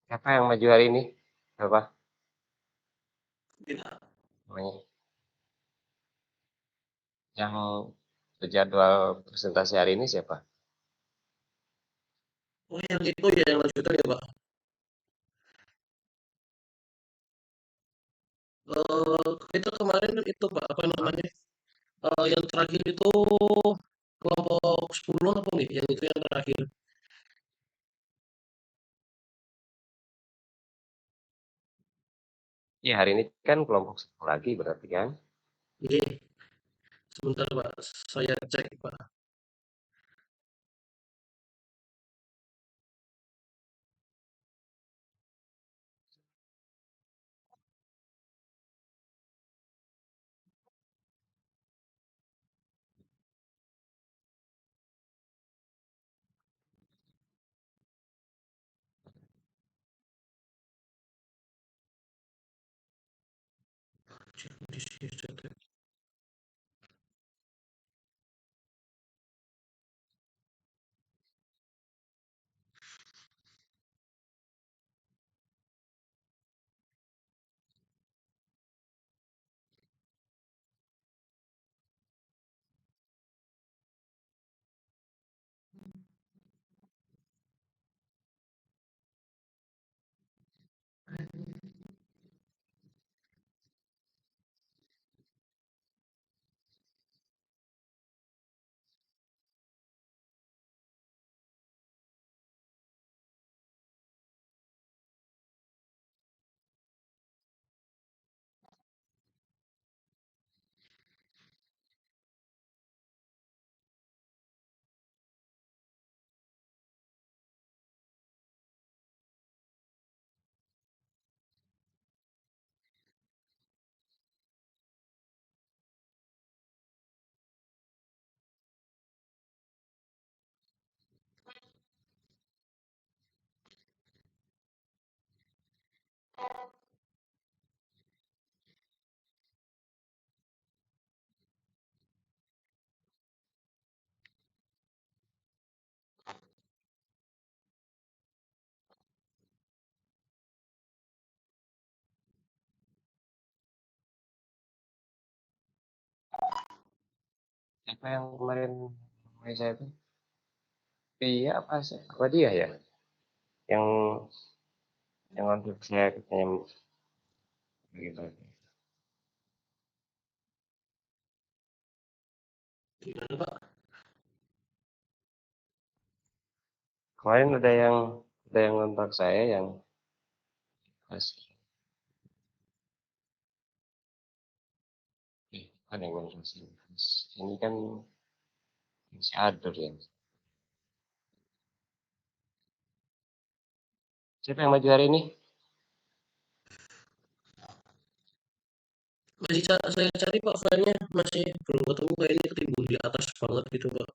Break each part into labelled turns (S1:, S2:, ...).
S1: Siapa yang maju hari ini? Apa namanya? Yang berjadwal presentasi hari ini siapa?
S2: Oh yang itu ya yang lanjutan ya Pak. Itu kemarin itu Pak apa namanya? Yang terakhir itu kelompok 10 apa nih? Yang itu yang terakhir.
S1: Ya hari ini kan kelompok 10 lagi berarti kan?
S2: Oke, sebentar Pak, saya cek Pak.
S1: Siapa yang kemarin saya itu? Iya apa sih? Apa dia ya? Yang untuk saya katanya gitu.
S2: Gimana Pak?
S1: Kemarin ada yang kontak saya yang pas ada yang kontak saya. Ini kan masih ada ya. Siapa yang maju hari ini?
S2: Masih saya cari Pak filenya masih belum ketemu kayaknya ketimbun di atas banget gitu Pak.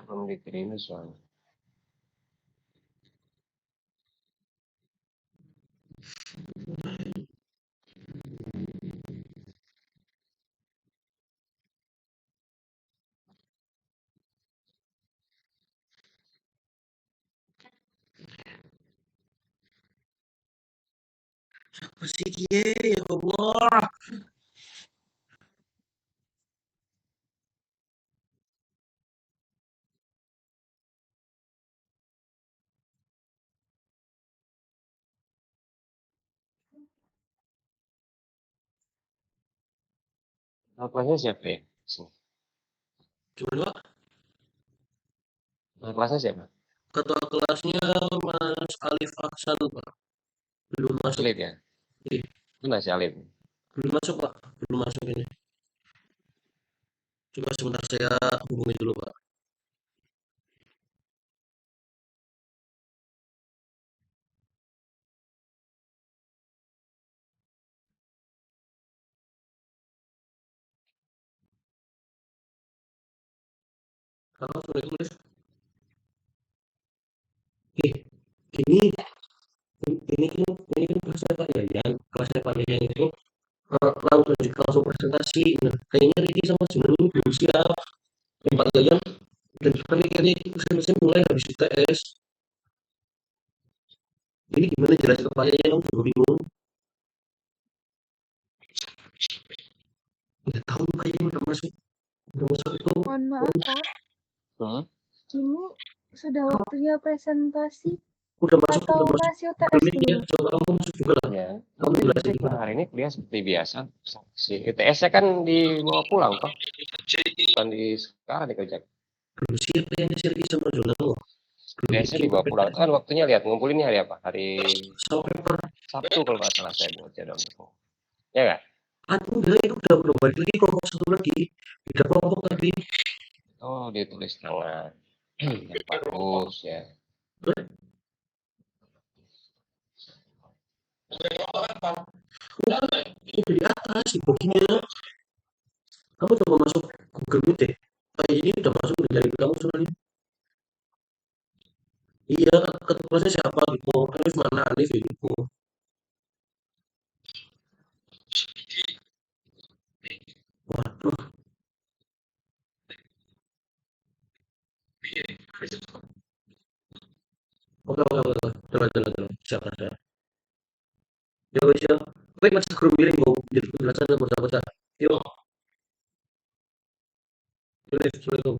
S1: belum diterima soalnya.
S2: Apa sih kiye, ya Allah.
S1: Nama kelasnya siapa ya? Sini.
S2: Gimana Pak?
S1: Nama kelasnya siapa?
S2: Ketua kelasnya Mas Alif Aksan Pak. Belum masuk.
S1: Alif ya?
S2: Ih,
S1: Mana si Alif?
S2: belum masuk Pak. Belum masuk ini. Coba sebentar saya hubungi dulu Pak. Halo, Assalamualaikum Mas. Eh, ini ini kan kelasnya Pak Yayan. Kelasnya Pak Yayan itu langsung presentasi. Nah, kayaknya Riki sama Junan ini belum siap. Pak Yayan dan sekali kayaknya mesin mulai habis UTS. Ini gimana jelasin ke Pak Yayan? Aku juga bingung. Nggak tahu Pak Yayan udah masuk itu.
S3: Mohon maaf Pak,
S1: Hmm?
S3: ini sudah waktunya presentasi
S2: Udah masuk
S3: atau masih UTS
S2: Ini ya,
S3: dulu?
S2: coba kamu masuk juga lah.
S1: Ya.
S2: Kamu jelasin
S1: Pak,
S2: gimana?
S1: hari ini kuliah seperti biasa. Si ITS-nya kan dibawa pulang, Pak. Bukan di sekarang dikerjakan.
S2: Belum siap kayaknya si Riki sama Junan loh. Belum
S1: ITS-nya
S2: bikin
S1: dibawa pulang. Itu kan waktunya lihat ngumpulinnya hari apa? Hari
S2: sama paper.
S1: Sabtu kalau nggak salah saya buat jadwal. Ya nggak?
S2: Enggak, itu udah balik lagi kelompok satu lagi. Beda kelompok tadi.
S1: Oh, ditulis tangan. Ya, bagus ya.
S2: Itu di atas, di boginya. Kamu coba masuk Google Meet deh. Kayak ini udah masuk udah dari kamu soalnya. Iya, ketuanya siapa gitu. Terus mana Alif ya gitu. Waduh. Oke. Jalan. Siapa saya? Ya wes ya. Wait, masih grup miring mau jadi penjelasan bocah-bocah. Yuk, Assalamualaikum.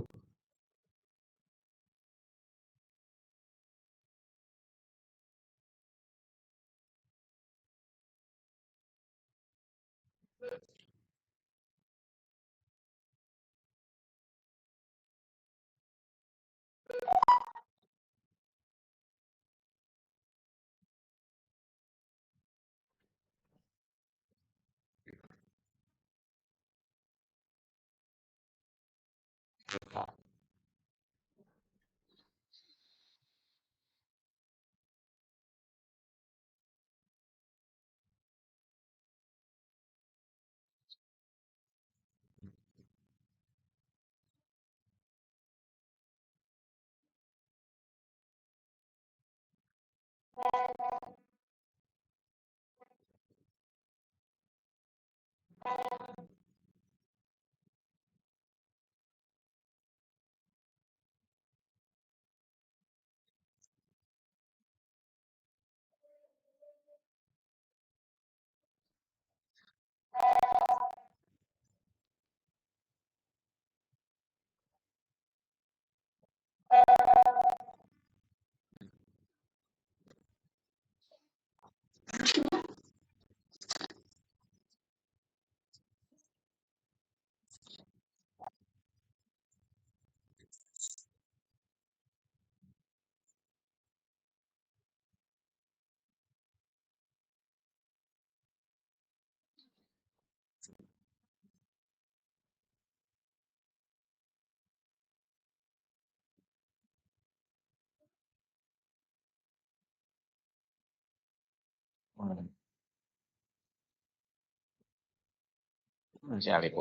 S1: Si Alif.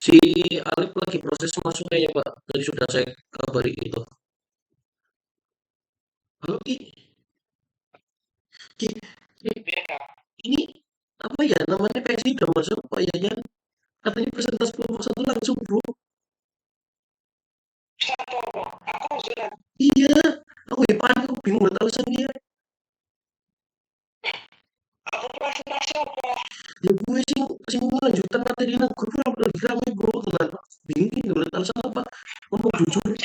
S2: Si Alif lagi proses masuk kayaknya Pak. Tadi sudah saya kabari itu. Halo Ki, Ki, ini apa ya namanya PSI udah masuk Pak Yayan. Katanya presentasi kelompok satu langsung bro. Iya, aku ya panik, aku bingung buat alasan dia. Ya gue sih melanjutkan materi nang grup lagi rame bro tenan. Bingung ini buat alasan apa? Ngomong jujur.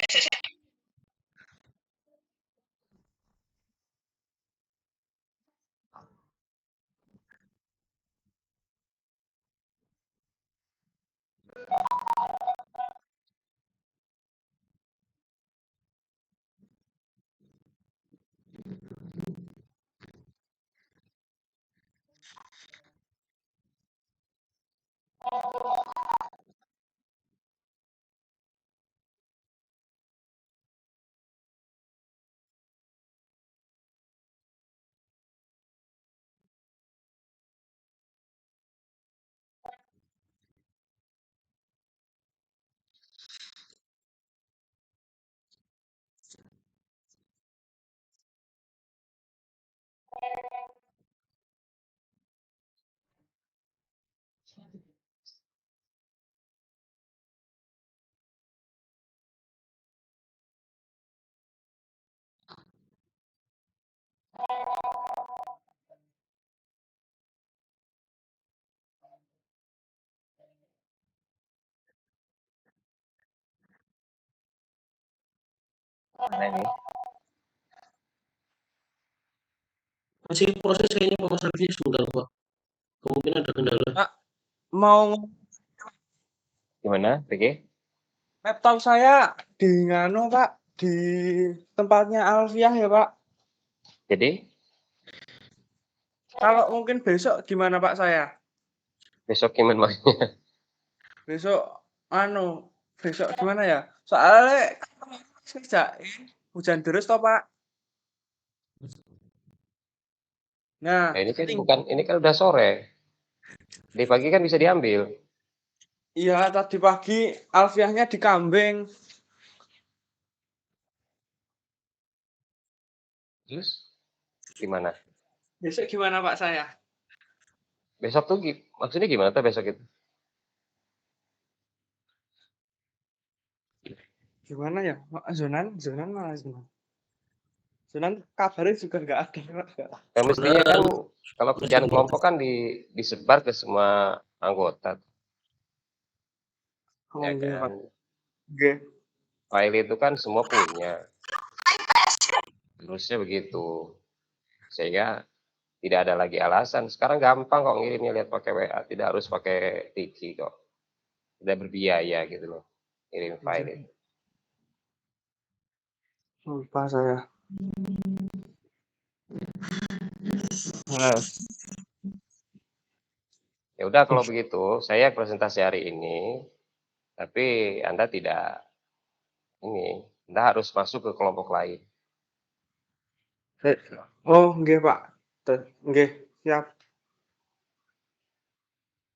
S1: Mana ini?
S2: Masih proses kayaknya Pak Mas Alfi sebentar Pak. Kemungkinan ada kendala.
S4: Pak, mau
S1: Gimana, Riki?
S4: laptop saya di nganu Pak, di tempatnya Alfiah ya Pak.
S1: Jadi,
S4: Kalau mungkin besok gimana Pak saya?
S1: besok gimana makanya?
S4: Besok besok gimana ya? Soalnya kerjain hujan terus toh Pak. Nah,
S1: Nah, ini kan udah sore. Di pagi kan bisa diambil.
S4: iya tadi pagi Alfiahnya di Kambing.
S1: Terus gimana?
S4: Besok gimana Pak saya?
S1: Besok tuh maksudnya gimana tuh besok itu?
S4: Gimana ya? Zonan mana Zonan? Zonan kabarnya juga nggak ada Pak.
S1: Ya mestinya kan kalau
S2: Masih
S1: kerjaan kelompok kan disebar ke semua anggota,
S4: Oh
S1: ya
S4: iya Pak.
S1: kan?
S4: Oke.
S1: File itu kan semua punya. Harusnya begitu. Sehingga tidak ada lagi alasan. Sekarang gampang kok ngirimnya lihat pakai WA, tidak harus pakai Tiki kok. Tidak berbiaya gitu loh. Kirim file itu.
S4: Lupa saya. Nah,
S1: Ya udah kalau begitu, saya presentasi hari ini, tapi Anda tidak Anda harus masuk ke kelompok lain.
S4: oh, nggih, Pak. Nggih, siap.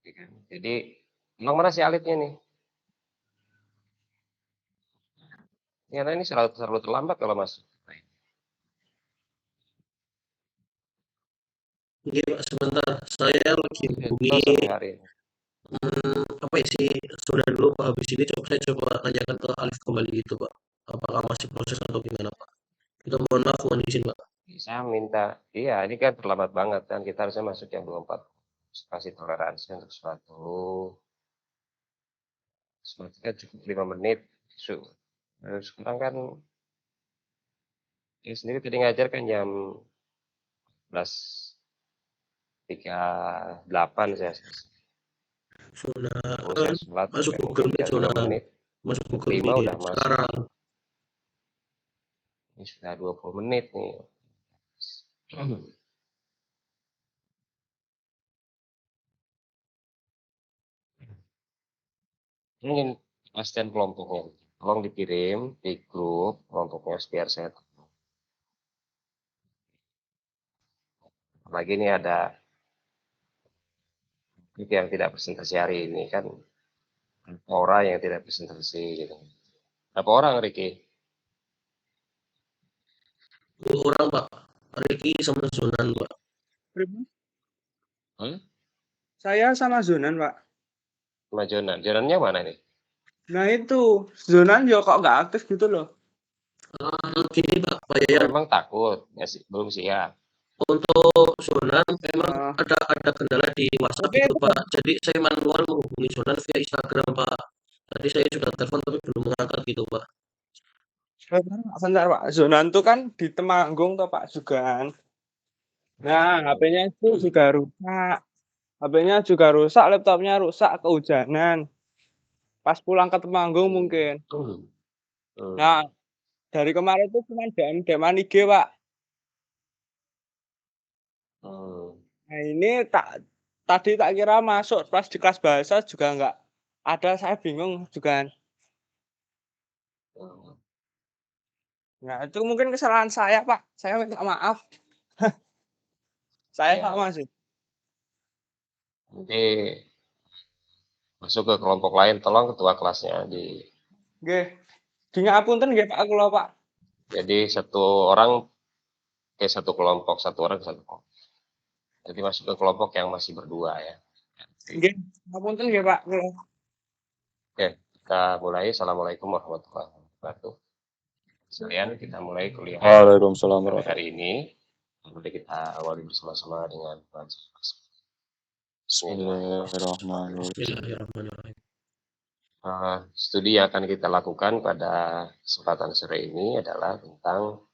S1: Ya kan? Jadi, emang mana si Alifnya nih? Ternyata ini selalu terlambat kalau masuk.
S2: Oke Pak, sebentar. Saya lagi hubungi
S1: Terus sampai hari ini.
S2: apa ya sih sudah dulu Pak. Habis ini saya coba tanyakan ke Alif kembali gitu Pak. Apakah masih proses atau gimana Pak? Kita mohon maaf mohon izin Pak.
S1: Saya minta, iya ini kan terlambat banget kan, kita harusnya masuk jam 24. Kasih toleransi untuk suatu kan cukup 5 menit. Sekarang kan, dia sendiri tadi ngajar kan jam 11.38 saya selesai.
S2: Sudah
S1: Terus saya sholat
S2: masuk
S1: sampai
S2: Google Meet
S1: 5
S2: sudah
S1: menit.
S2: masuk Google
S1: 5
S2: Meet
S1: udah masuk.
S2: sekarang.
S1: Ini sudah 20 menit nih. Ini pastian kelompoknya. Tolong dikirim di grup kelompoknya biar saya tahu. Apalagi ini ada yang tidak presentasi hari ini kan orang yang tidak presentasi gitu. Berapa orang Ricky?
S2: 2 orang, Pak. Ricky sama Zonan, Pak.
S1: Hmm?
S4: Saya sama Zonan, Pak.
S1: Sama Jonan. Jonannya mana nih?
S4: Nah itu, Zonan juga kok nggak aktif gitu loh.
S2: Gini, Pak, Pak
S1: Oh,
S2: Yayan,
S1: memang takut, belum siap.
S2: untuk Zonan memang
S4: Ah,
S2: ada kendala di WhatsApp
S4: Oke,
S2: itu, Pak. Jadi saya manual menghubungi Zonan via Instagram, Pak. Tadi saya sudah telepon tapi belum mengangkat gitu, Pak.
S4: sebentar Pak. Zonan tuh kan di Temanggung toh Pak juga kan. Nah, HP-nya itu juga rusak. HP-nya juga rusak, laptopnya rusak, kehujanan. Pas pulang ke Temanggung mungkin.
S1: Hmm.
S4: Nah, dari kemarin tuh cuma DM-DM IG, Pak.
S1: Hmm.
S4: Nah, ini tadi tak kira masuk pas di kelas bahasa juga nggak ada, saya bingung juga kan.
S1: Hmm.
S4: Nah, itu mungkin kesalahan saya, Pak. Saya minta maaf. Saya
S1: Ya,
S4: sama sih.
S1: nanti masuk ke kelompok lain, tolong ketua kelasnya
S4: Nggih. Dingapunten nggih Pak kula, Pak.
S1: jadi satu orang ke satu kelompok, satu orang ke satu kelompok. Jadi masuk ke kelompok yang masih berdua ya.
S4: Nggih, ngapunten nggih Pak kula.
S1: Oke, kita mulai. Assalamualaikum warahmatullahi wabarakatuh. Sekalian kita mulai kuliah
S5: Waalaikumsalam
S1: pada
S5: warahmatullahi
S1: hari ini. Mari kita awali bersama-sama dengan bacaan Bismillahirrahmanirrahim.
S2: Bismillahirrahmanirrahim.
S1: Studi yang akan kita lakukan pada kesempatan sore ini adalah tentang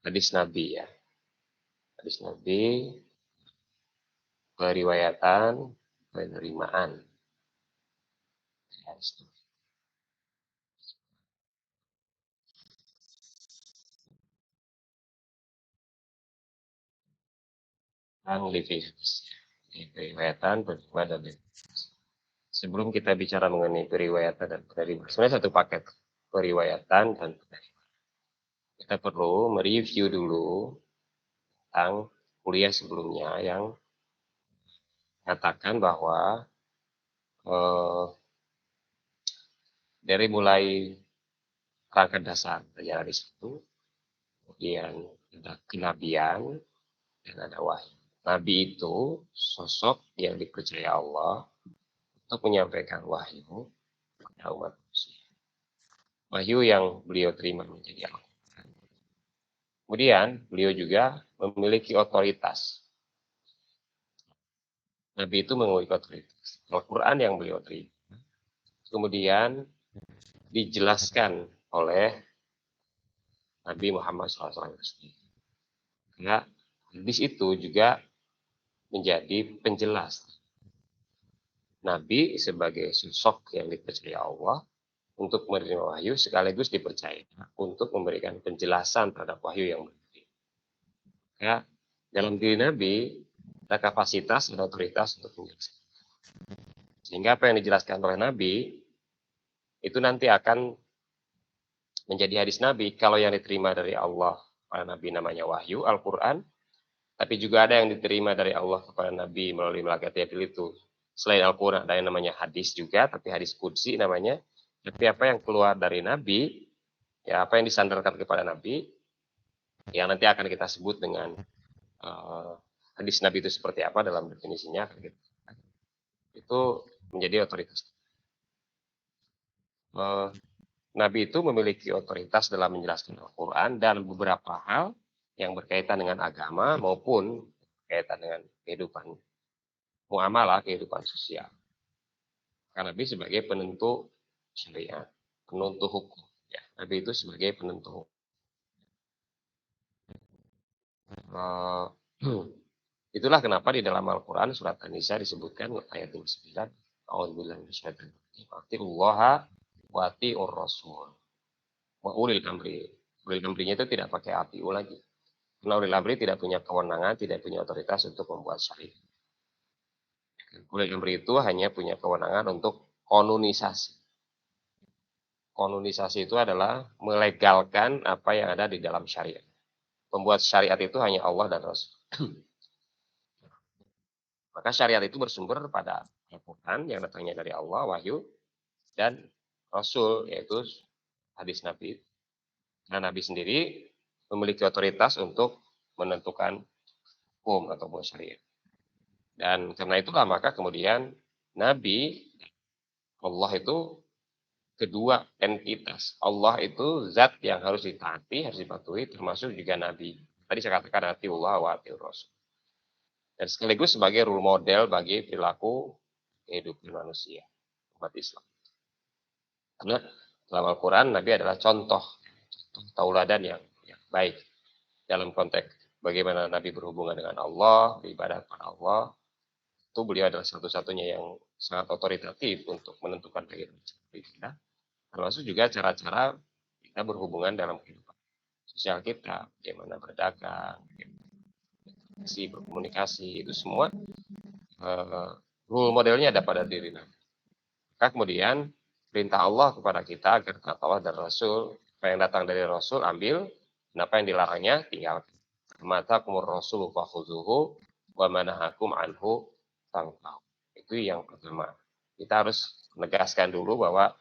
S1: hadis Nabi ya. Hadis Nabi, periwayatan, penerimaan. Tentang living hadis. Periwayatan, penerimaan, dan living. Sebelum kita bicara mengenai periwayatan dan penerimaan, sebenarnya satu paket periwayatan dan penerimaan. Kita perlu mereview dulu tentang kuliah sebelumnya yang katakan bahwa dari mulai rangka dasar ajaran Islam, kemudian ada kenabian dan ada wahyu. Nabi itu sosok yang dipercaya Allah untuk menyampaikan wahyu kepada umat manusia. Wahyu yang beliau terima menjadi Allah. Kemudian beliau juga memiliki otoritas. Nabi itu memiliki otoritas. Al-Quran yang beliau terima. Kemudian dijelaskan oleh Nabi Muhammad SAW. Karena hadis itu juga menjadi penjelas. Nabi sebagai sosok yang dipercaya Allah untuk menerima wahyu sekaligus dipercaya untuk memberikan penjelasan terhadap wahyu yang berbeda. Ya, dalam diri Nabi ada kapasitas dan otoritas untuk menjelaskan. Sehingga apa yang dijelaskan oleh Nabi itu nanti akan menjadi hadis Nabi kalau yang diterima dari Allah pada Nabi namanya wahyu Al-Quran, tapi juga ada yang diterima dari Allah kepada Nabi melalui malaikat Jibril itu. Selain Al-Quran ada yang namanya hadis juga, tapi hadis qudsi namanya. Tapi apa yang keluar dari Nabi, ya apa yang disandarkan kepada Nabi, yang nanti akan kita sebut dengan hadis Nabi itu seperti apa dalam definisinya, itu menjadi otoritas. Nabi itu memiliki otoritas dalam menjelaskan Al-Quran dan beberapa hal yang berkaitan dengan agama maupun berkaitan dengan kehidupan muamalah, kehidupan sosial. Karena Nabi sebagai penentu syariat, penentu hukum. Ya, Nabi itu sebagai penentu hukum. Itulah kenapa di dalam Al-Quran surat An-Nisa disebutkan ayat 29. A'udzubillahi minasyaitonir rajim. Atiullaha wa atiur rasul. Wa ulil amri. Ulil amrinya itu tidak pakai atiu lagi. Karena ulil amri tidak punya kewenangan, tidak punya otoritas untuk membuat syariat. Ulil amri itu hanya punya kewenangan untuk kanonisasi. Kanonisasi itu adalah melegalkan apa yang ada di dalam syariat. Pembuat syariat itu hanya Allah dan Rasul. Maka syariat itu bersumber pada Al-Quran yang datangnya dari Allah, wahyu, dan Rasul, yaitu hadis Nabi. Nah, Nabi sendiri memiliki otoritas untuk menentukan hukum atau syariat. Dan karena itulah maka kemudian Nabi, Allah itu kedua entitas. Allah itu zat yang harus ditaati, harus dipatuhi, termasuk juga Nabi. Tadi saya katakan atiullah wa atiur Rasul. Dan sekaligus sebagai role model bagi perilaku kehidupan manusia, umat Islam. Karena dalam Al-Quran, Nabi adalah contoh tauladan yang baik dalam konteks bagaimana Nabi berhubungan dengan Allah, beribadah kepada Allah. Itu beliau adalah satu-satunya yang sangat otoritatif untuk menentukan kehidupan kita. Termasuk juga cara-cara kita berhubungan dalam kehidupan sosial kita, bagaimana berdagang, berkomunikasi, itu semua role modelnya ada pada diri Nabi. Maka kemudian perintah Allah kepada kita agar taat Allah dan Rasul, apa yang datang dari Rasul ambil, dan apa yang dilarangnya tinggalkan. Mata kumur Rasul fakhuzuhu wa manahakum anhu tangkau. Itu yang pertama. Kita harus menegaskan dulu bahwa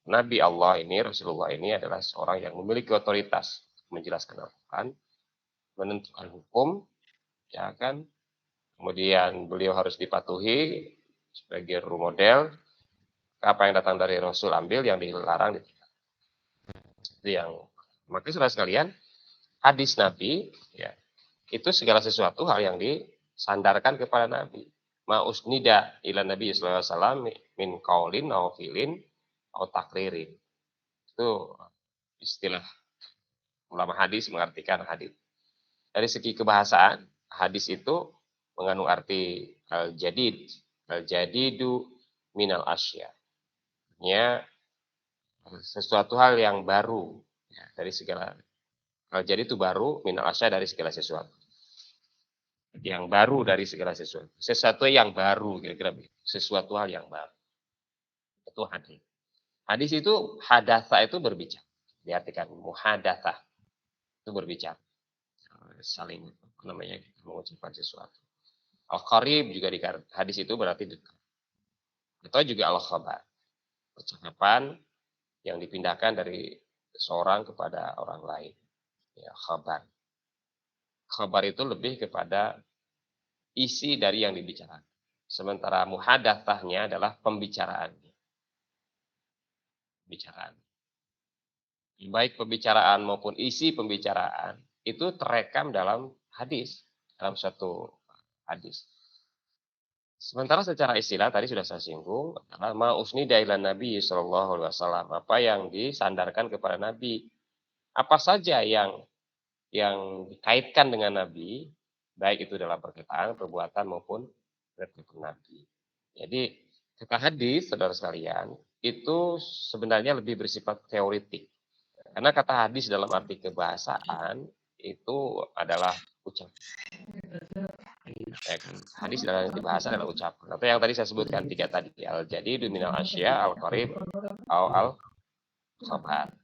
S1: Nabi Allah ini, Rasulullah ini adalah seorang yang memiliki otoritas menjelaskan Al-Quran, menentukan hukum, ya kan. Kemudian beliau harus dipatuhi sebagai role model. Apa yang datang dari Rasul ambil, yang dilarang ditinggalkan. Itu yang makanya saudara sekalian, hadis Nabi ya, itu segala sesuatu hal yang disandarkan kepada Nabi. Ma usnida ila Nabi sallallahu alaihi wasallam min qaulin aw filin aw takririn. Itu istilah ulama hadis mengartikan hadis. Dari segi kebahasaan, hadis itu mengandung arti al-jadid, al-jadidu minal asya. Artinya sesuatu hal yang baru ya, dari segala al-jadid itu baru, minal asya dari segala sesuatu. Yang baru dari segala sesuatu. Sesuatu yang baru, kira-kira sesuatu hal yang baru. Itu hadis. Hadis itu hadatsa itu berbicara. Diartikan muhadatsah itu berbicara. Saling namanya mengucapkan sesuatu. Al-qarib juga di hadis itu berarti dekat. Atau juga al-khabar. Percakapan yang dipindahkan dari seorang kepada orang lain. Ya, khabar. Khabar itu lebih kepada isi dari yang dibicarakan. Sementara muhadatsahnya adalah pembicaraan. Bicaraan. Baik pembicaraan maupun isi pembicaraan itu terekam dalam hadis, dalam suatu hadis. Sementara secara istilah tadi sudah saya singgung adalah ma usnida ila Nabi sallallahu alaihi wasallam, apa yang disandarkan kepada Nabi. Apa saja yang dikaitkan dengan Nabi, baik itu dalam perkataan, perbuatan maupun perilaku Nabi. Jadi kata hadis, saudara sekalian, itu sebenarnya lebih bersifat teoritik. Karena kata hadis dalam arti kebahasaan itu adalah ucapan. Ya kan? Hadis dalam arti bahasa adalah ucapan. Atau yang tadi saya sebutkan tiga tadi, al-jadidu minal asya, al-qarib, al-khabar.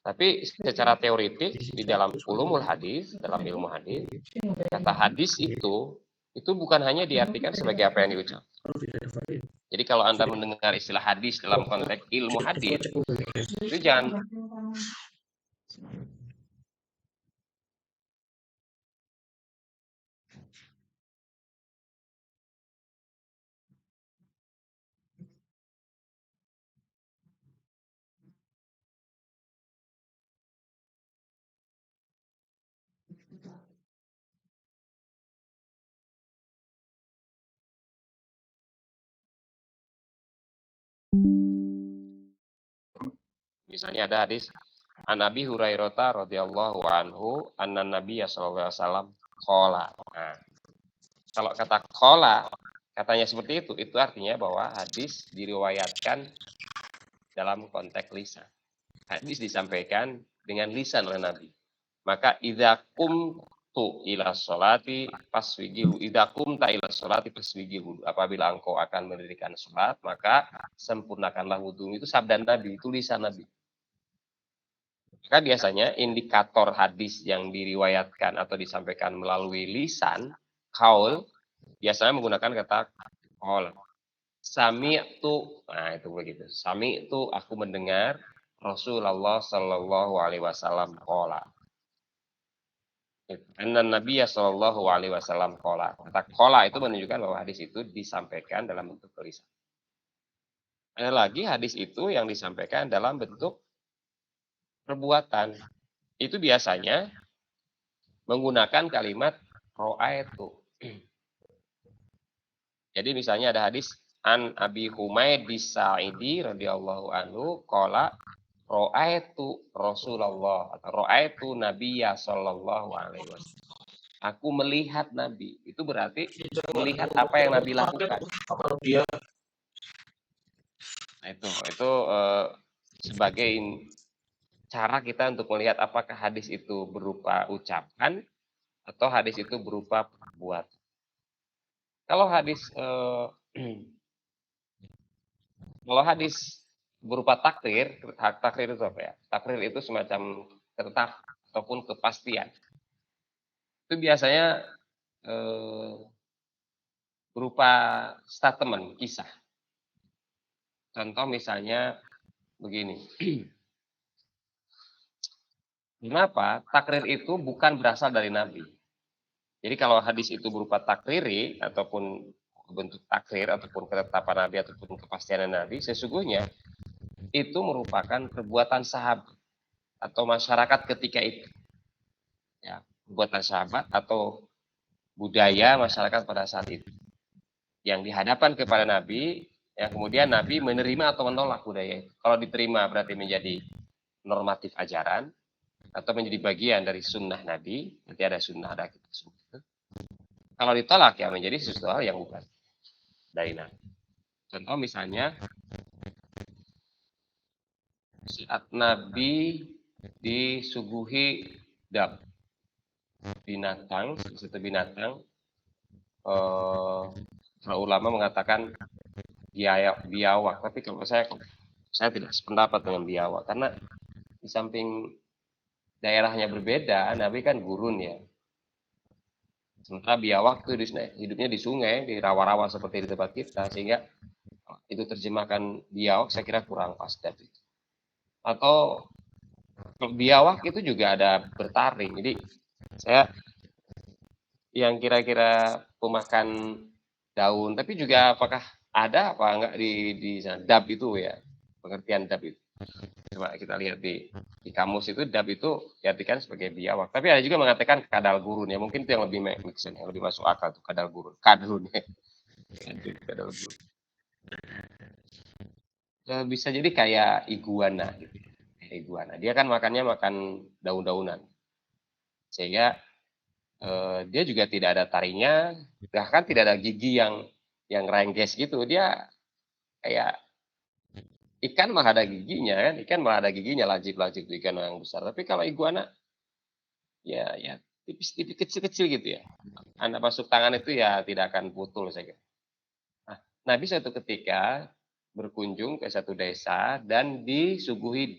S1: Tapi secara teoritik di dalam ulumul hadis, dalam ilmu hadis, kata hadis itu bukan hanya diartikan sebagai apa yang diucapkan. Jadi kalau Anda mendengar istilah hadis dalam konteks ilmu hadis, itu jangan misalnya ada hadis An Abi Hurairah radhiyallahu anhu anna Nabiy sallallahu alaihi wasallam qala. Nah, kalau kata qala katanya seperti itu artinya bahwa hadis diriwayatkan dalam konteks lisan. Hadis disampaikan dengan lisan oleh Nabi. Maka idza qumtu ila sholati faswigil idza qumta ila sholati faswigil. Apabila engkau akan mendirikan salat, maka sempurnakanlah wudu. Itu sabda Nabi, itu lisan Nabi. Maka biasanya indikator hadis yang diriwayatkan atau disampaikan melalui lisan, qaul biasanya menggunakan kata qaul. Sami'tu, nah itu begitu. Sami'tu aku mendengar Rasulullah Shallallahu alaihi wasallam qala. Anna Nabiya Shallallahu alaihi wasallam qala. Kata qala itu menunjukkan bahwa hadis itu disampaikan dalam bentuk tulisan. Ada lagi hadis itu yang disampaikan dalam bentuk perbuatan. Itu biasanya menggunakan kalimat ra'aitu. Jadi misalnya ada hadis an Abi Humaid Sa'idi radhiyallahu anhu qala ra'aitu Rasulullah atau ra'aitu Nabiyya sallallahu alaihi wasallam. Aku melihat Nabi. Itu berarti melihat apa yang Nabi lakukan.
S2: Apa dia
S1: Nah, itu sebagai cara kita untuk melihat apakah hadis itu berupa ucapan atau hadis itu berupa perbuatan. Kalau hadis kalau hadis berupa takrir itu apa ya? Takrir itu semacam tetap ataupun kepastian. Itu biasanya berupa statement, kisah. Contoh misalnya begini. Kenapa? Takrir itu bukan berasal dari Nabi. Jadi kalau hadis itu berupa takriri ataupun bentuk takrir ataupun ketetapan Nabi ataupun kepastian Nabi, sesungguhnya itu merupakan perbuatan sahabat atau masyarakat ketika itu. Ya, perbuatan sahabat atau budaya masyarakat pada saat itu. Yang dihadapkan kepada Nabi, yang kemudian Nabi menerima atau menolak budaya itu. Kalau diterima berarti menjadi normatif ajaran, atau menjadi bagian dari sunnah Nabi, nanti ada sunnah, ada kitab sunnah. Kalau ditolak ya menjadi sesuatu hal yang bukan dari Nabi. Contoh misalnya saat Nabi disuguhi dab binatang, satu binatang, para ulama mengatakan biawak, tapi kalau saya tidak sependapat dengan biawak karena di samping daerahnya berbeda, Nabi kan gurun ya. Sementara biawak itu hidupnya di sungai, di rawa-rawa seperti di tempat kita, sehingga itu terjemahkan biawak saya kira kurang pas itu. Atau biawak itu juga ada bertaring. Jadi saya yang kira-kira pemakan daun, tapi juga apakah ada apa enggak di sana dab itu ya, pengertian dab itu. Coba kita lihat di kamus itu dab itu diartikan sebagai biawak. Tapi ada juga mengatakan kadal gurun ya. Mungkin itu yang lebih yang lebih masuk akal tuh kadal gurun. Kadrun ya. Kadal gurun. Bisa jadi kayak iguana gitu. Iguana. Dia kan makannya makan daun-daunan. Sehingga dia juga tidak ada taringnya, bahkan tidak ada gigi yang rengges gitu. Dia kayak ikan malah ada giginya kan, ikan malah ada giginya lancip-lancip ikan yang besar. Tapi kalau iguana ya tipis-tipis kecil-kecil gitu ya. Anda masuk tangan itu ya tidak akan putul saya kira. Nah, Nabi suatu ketika berkunjung ke satu desa dan disuguhi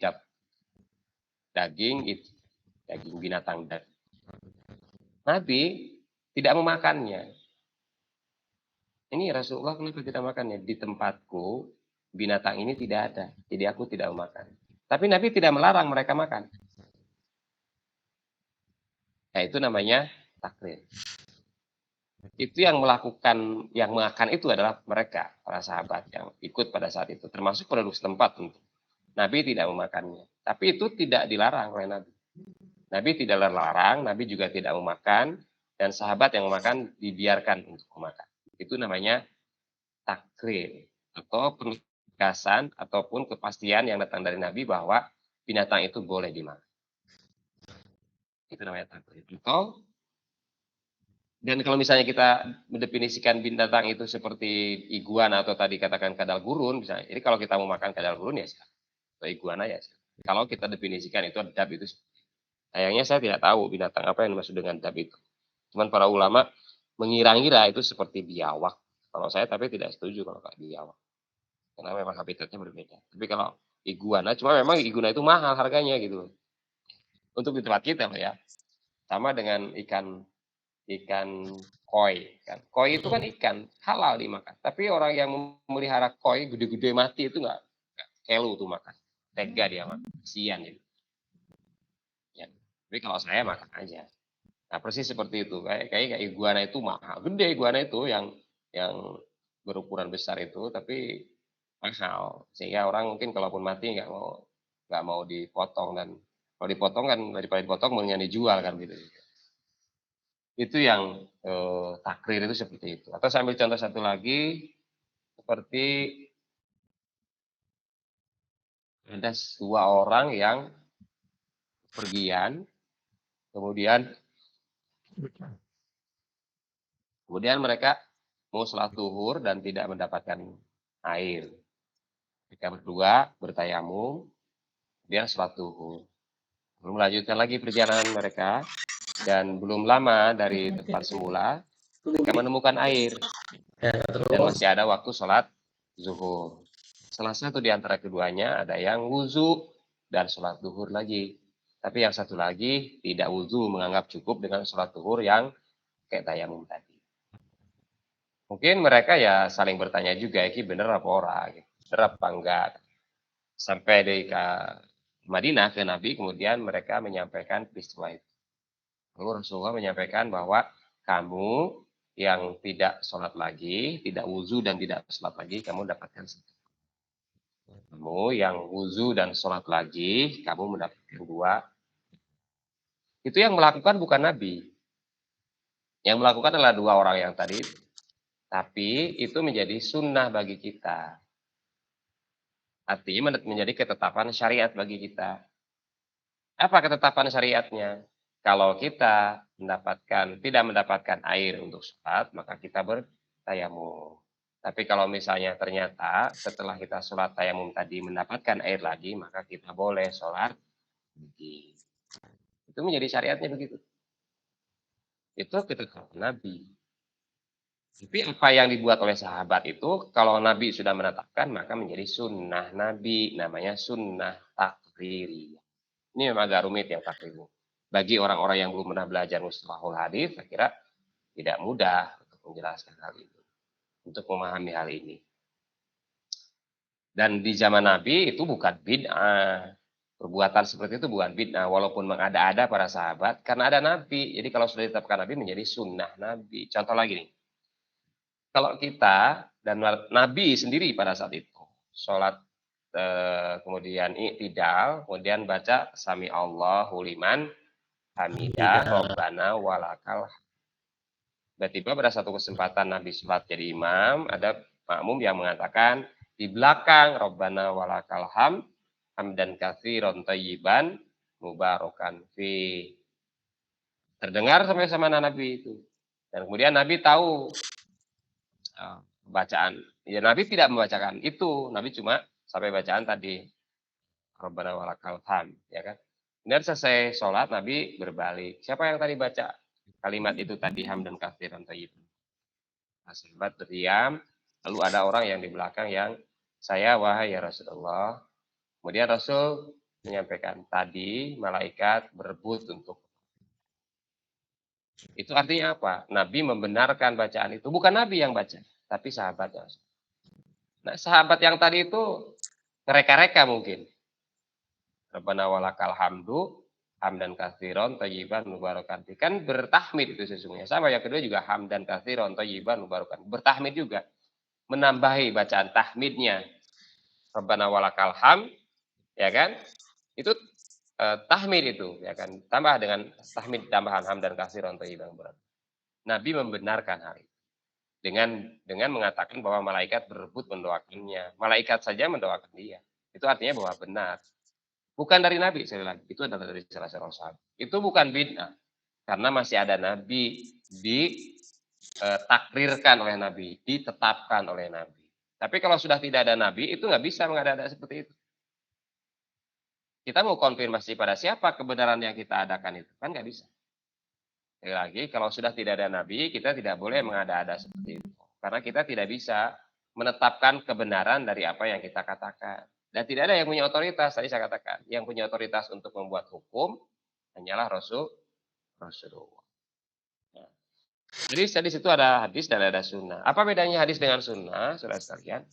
S1: daging binatang dan Nabi tidak memakannya. Ini Rasulullah kenapa tidak makannya? Di tempatku binatang ini tidak ada, jadi aku tidak memakan. Tapi Nabi tidak melarang mereka makan. Nah, itu namanya takrir. Itu yang melakukan, yang makan itu adalah mereka, para sahabat yang ikut pada saat itu, termasuk penduduk setempat tentu. Nabi tidak memakannya. Tapi itu tidak dilarang oleh Nabi. Nabi tidak melarang, Nabi juga tidak memakan, dan sahabat yang memakan dibiarkan untuk memakan. Itu namanya takrir atau penegasan ataupun kepastian yang datang dari Nabi bahwa binatang itu boleh dimakan. Itu namanya takrir. Dan kalau misalnya kita mendefinisikan binatang itu seperti iguana atau tadi katakan kadal gurun misalnya. Jadi kalau kita mau makan kadal gurun ya atau iguana ya. Kalau kita definisikan itu dab itu. Sayangnya saya tidak tahu binatang apa yang dimaksud dengan dab itu. Cuman para ulama mengira-ngira itu seperti biawak. Kalau saya tapi tidak setuju kalau kayak biawak. Karena memang habitatnya berbeda. Tapi kalau iguana, cuma memang iguana itu mahal harganya gitu. Untuk di tempat kita loh ya. Sama dengan ikan ikan koi kan. Koi itu kan ikan, halal dimakan. Tapi orang yang memelihara koi gede-gede mati itu nggak kelu tuh makan. Tega dia makan, kasihan gitu. Ya. Tapi kalau saya makan aja. Nah, persis seperti itu. Kayak iguana itu mahal. Gede iguana itu yang berukuran besar itu, tapi mahal. Sehingga orang mungkin kalaupun mati nggak mau dipotong, dan kalau dipotong kan daripada dipotong mendingan dijual kan gitu. Itu yang takrir itu seperti itu. Atau saya ambil contoh satu lagi, seperti ada dua orang yang pergian, kemudian mereka mau sholat zuhur dan tidak mendapatkan air. Mereka berdua bertayamum, kemudian sholat zuhur. Lalu melanjutkan lagi perjalanan mereka, dan belum lama dari tempat semula, mereka menemukan air, dan masih ada waktu sholat zuhur. Salah satu di antara keduanya ada yang wuzu dan sholat zuhur lagi. Tapi yang satu lagi tidak wuzu, menganggap cukup dengan sholat zuhur yang kayak tayamum tadi. Mungkin mereka ya saling bertanya juga, ini bener apa ora, bener apa enggak. Sampai di Madinah ke Nabi, kemudian mereka menyampaikan peristiwa itu. Lalu Rasulullah menyampaikan bahwa kamu yang tidak sholat lagi, tidak wuzu dan tidak sholat lagi, kamu dapatkan satu. Kamu yang wuzu dan sholat lagi, kamu mendapatkan dua. Itu yang melakukan bukan Nabi. Yang melakukan adalah dua orang yang tadi. Tapi itu menjadi sunnah bagi kita. Artinya menjadi ketetapan syariat bagi kita. Apa ketetapan syariatnya? Kalau kita tidak mendapatkan air untuk sholat, maka kita bertayamum. Tapi kalau misalnya ternyata setelah kita sholat tayamum tadi mendapatkan air lagi, maka kita boleh sholat lagi. Itu menjadi syariatnya begitu. Itu ketetapan Nabi. Tapi apa yang dibuat oleh sahabat itu, kalau Nabi sudah menetapkan, maka menjadi sunnah Nabi. Namanya sunnah takriri. Ini memang agak rumit yang takriri. Bagi orang-orang yang belum pernah belajar mustalahul hadis, saya kira tidak mudah untuk menjelaskan hal itu, untuk memahami hal ini. Dan di zaman Nabi itu bukan bid'ah. Perbuatan seperti itu bukan bid'ah, walaupun mengada-ada para sahabat, karena ada Nabi. Jadi kalau sudah ditetapkan Nabi menjadi sunnah Nabi. Contoh lagi nih. Kalau kita dan Nabi sendiri pada saat itu sholat kemudian i'tidal, kemudian baca sami Allahu liman hamidah robbana walakal. Tiba-tiba pada satu kesempatan Nabi sholat jadi imam, ada makmum yang mengatakan di belakang robbana walakal hamdan katsiran thayyiban mubarakan fi. Terdengar sampai sama Nabi itu. Dan kemudian Nabi tahu bacaan. Ya Nabi tidak membacakan itu, Nabi cuma sampai bacaan tadi Rabbana walakal hamd, ya kan. Dan selesai sholat Nabi berbalik. Siapa yang tadi baca kalimat itu tadi hamdan katsiran thayyiban? Sahabat berdiam, lalu ada orang yang di belakang yang saya wahai ya Rasulullah. Kemudian Rasul menyampaikan tadi malaikat berebut untuk. Itu artinya apa? Nabi membenarkan bacaan itu, bukan Nabi yang baca, tapi sahabatnya. Nah, sahabat yang tadi itu reka-reka mungkin. Rabbana walakal hamdu, hamdan katsiran thayyiban mubarakan. Kan bertahmid itu sesungguhnya. Sama yang kedua juga hamdan katsiran thayyiban mubarakan. Bertahmid juga. Menambahi bacaan tahmidnya. Rabbana walakal hamd, ya kan? Itu tahmid itu, ya kan? Tambah dengan tahmid tambahan hamdan katsiran thayyiban mubarakan. Nabi membenarkan hal itu. Dengan mengatakan bahwa malaikat berebut mendoakannya. Malaikat saja mendoakan dia. Itu artinya bahwa benar. Bukan dari Nabi, sekali lagi. Itu adalah dari salah seorang sahabat. Itu bukan bid'ah. Karena masih ada Nabi ditakrirkan oleh Nabi, ditetapkan oleh Nabi. Tapi kalau sudah tidak ada Nabi, itu nggak bisa mengada-ada seperti itu. Kita mau konfirmasi pada siapa kebenaran yang kita adakan itu. Kan nggak bisa. Sekali lagi, kalau sudah tidak ada Nabi, kita tidak boleh mengada-ada seperti itu. Karena kita tidak bisa menetapkan kebenaran dari apa yang kita katakan. Dan tidak ada yang punya otoritas, tadi saya katakan. Yang punya otoritas untuk membuat hukum hanyalah Rasulullah. Jadi di situ ada hadis dan ada sunnah. Apa bedanya hadis dengan sunnah, saudara sekalian?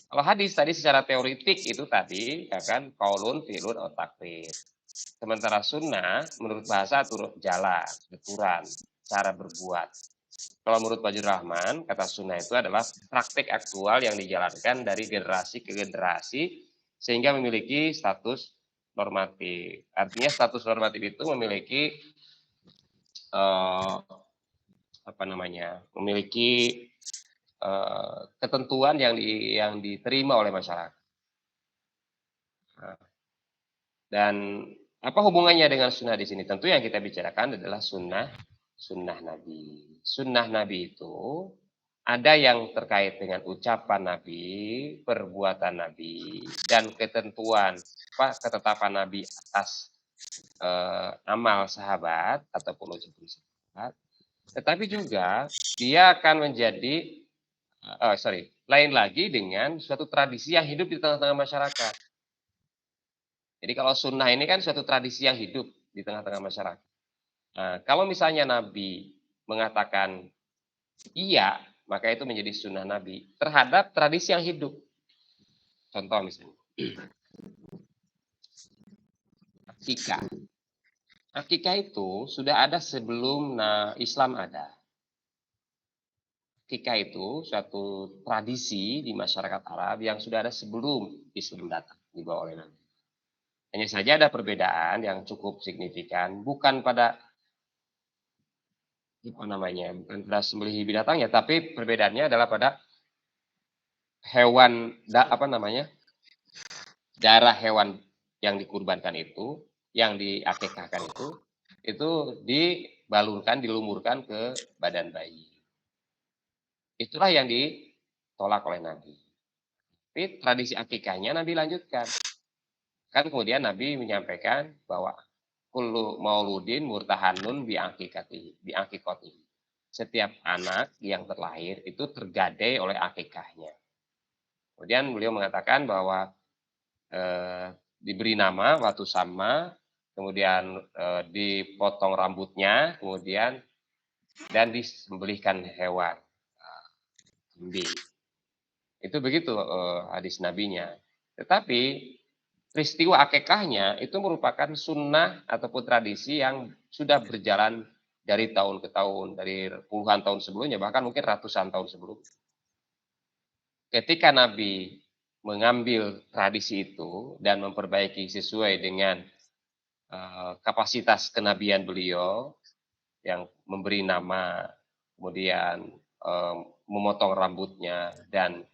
S1: Kalau hadis tadi secara teoritik itu tadi, ya kan, qaulun, fi'lun, atau takrir. Sementara sunnah, menurut bahasa turut jalan, tuturan, cara berbuat. Kalau menurut Fajrul Rahman, kata sunnah itu adalah praktik aktual yang dijalankan dari generasi ke generasi, sehingga memiliki status normatif. Artinya status normatif itu memiliki eh, apa namanya, memiliki ketentuan yang diterima oleh masyarakat. Nah, dan apa hubungannya dengan sunnah di sini? Tentu yang kita bicarakan adalah sunnah Nabi. Sunnah Nabi itu ada yang terkait dengan ucapan Nabi, perbuatan Nabi, dan ketentuan ketetapan Nabi atas amal sahabat ataupun ucapan sahabat. Tetapi juga dia akan menjadi lain lagi dengan suatu tradisi yang hidup di tengah-tengah masyarakat. Jadi kalau sunnah ini kan suatu tradisi yang hidup di tengah-tengah masyarakat. Nah, kalau misalnya Nabi mengatakan iya, maka itu menjadi sunnah Nabi terhadap tradisi yang hidup. Contoh misalnya, akikah. Akikah itu sudah ada sebelum Islam ada. Akikah itu suatu tradisi di masyarakat Arab yang sudah ada sebelum Islam datang dibawa oleh Nabi. Hanya saja ada perbedaan yang cukup signifikan, bukan pada bukan pada sembelih binatangnya, tapi perbedaannya adalah pada hewan darah hewan yang dikurbankan itu, yang diakikahkan itu dibalurkan, dilumurkan ke badan bayi. Itulah yang ditolak oleh Nabi. Tapi tradisi akikahnya Nabi lanjutkan. Kan kemudian Nabi menyampaikan bahwa kullu mauludin murtahanun bi'akikati. Setiap anak yang terlahir itu tergadai oleh akikahnya. Kemudian beliau mengatakan bahwa diberi nama waktu sama, kemudian dipotong rambutnya, kemudian dan disembelihkan hewan kambing. Itu begitu hadis nabinya. Tetapi peristiwa akikahnya itu merupakan sunnah ataupun tradisi yang sudah berjalan dari tahun ke tahun, dari puluhan tahun sebelumnya, bahkan mungkin ratusan tahun sebelumnya. Ketika Nabi mengambil tradisi itu dan memperbaiki sesuai dengan kapasitas kenabian beliau, yang memberi nama, kemudian memotong rambutnya, dan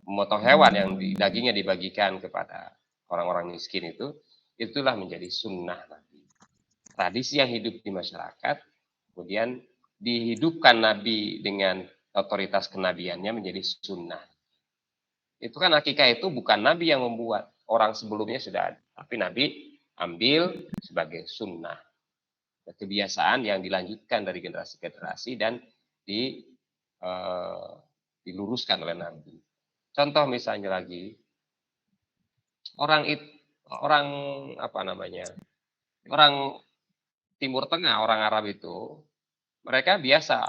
S1: memotong hewan yang dagingnya dibagikan kepada orang-orang miskin itulah menjadi sunnah Nabi. Tradisi yang hidup di masyarakat, kemudian dihidupkan Nabi dengan otoritas kenabiannya menjadi sunnah. Itu kan akikah itu bukan Nabi yang membuat, orang sebelumnya sudah ada, tapi Nabi ambil sebagai sunnah, kebiasaan yang dilanjutkan dari generasi ke generasi dan diluruskan oleh Nabi. Contoh misalnya lagi, orang Timur Tengah, orang Arab itu, mereka biasa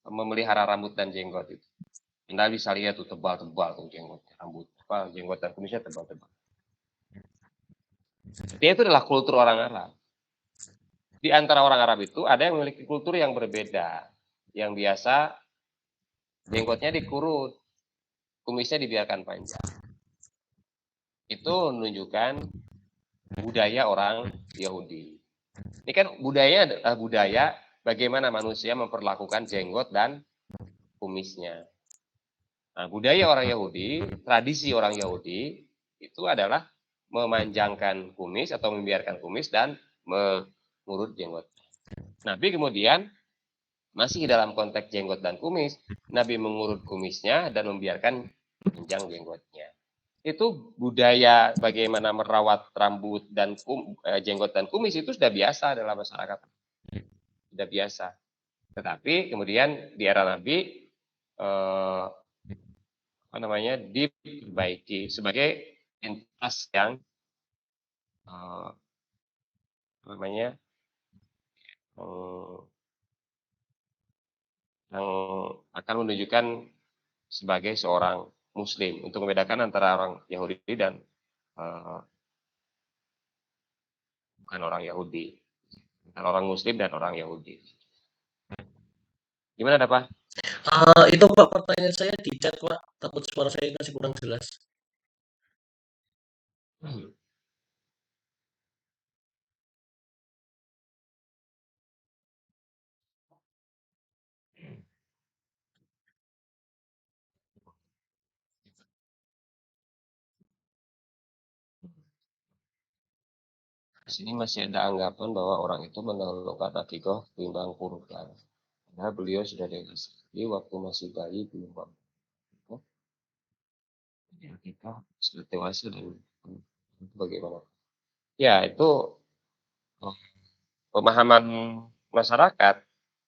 S1: memelihara rambut dan jenggot itu. Anda bisa lihat tuh tebal-tebal tuh jenggot dan kumisnya tebal-tebal. Dia itu adalah kultur orang Arab. Di antara orang Arab itu ada yang memiliki kultur yang berbeda, yang biasa jenggotnya dikurut, kumisnya dibiarkan panjang. Itu menunjukkan budaya orang Yahudi. Ini kan budayanya adalah budaya bagaimana manusia memperlakukan jenggot dan kumisnya. Nah, budaya orang Yahudi, tradisi orang Yahudi itu adalah memanjangkan kumis atau membiarkan kumis dan mengurut jenggot. Nabi kemudian masih dalam konteks jenggot dan kumis, Nabi mengurut kumisnya dan membiarkan panjang jenggotnya. Itu budaya bagaimana merawat rambut dan jenggot dan kumis itu sudah biasa dalam masyarakat. Sudah biasa. Tetapi kemudian di era Nabi diperbaiki sebagai entitas yang yang akan menunjukkan sebagai seorang muslim, untuk membedakan antara orang Yahudi dan, bukan orang Yahudi, antara orang muslim dan orang Yahudi. Gimana Pak?
S2: Itu Pak pertanyaan saya di chat Pak, takut suara saya masih kurang jelas.
S1: Di sini masih ada anggapan bahwa orang itu menelurkan akikoh timbang kurban. Karena beliau sudah dewasa. Jadi waktu masih bayi belum mampu. Jadi akikoh sudah dewasa dan itu bagaimana? Ya itu pemahaman masyarakat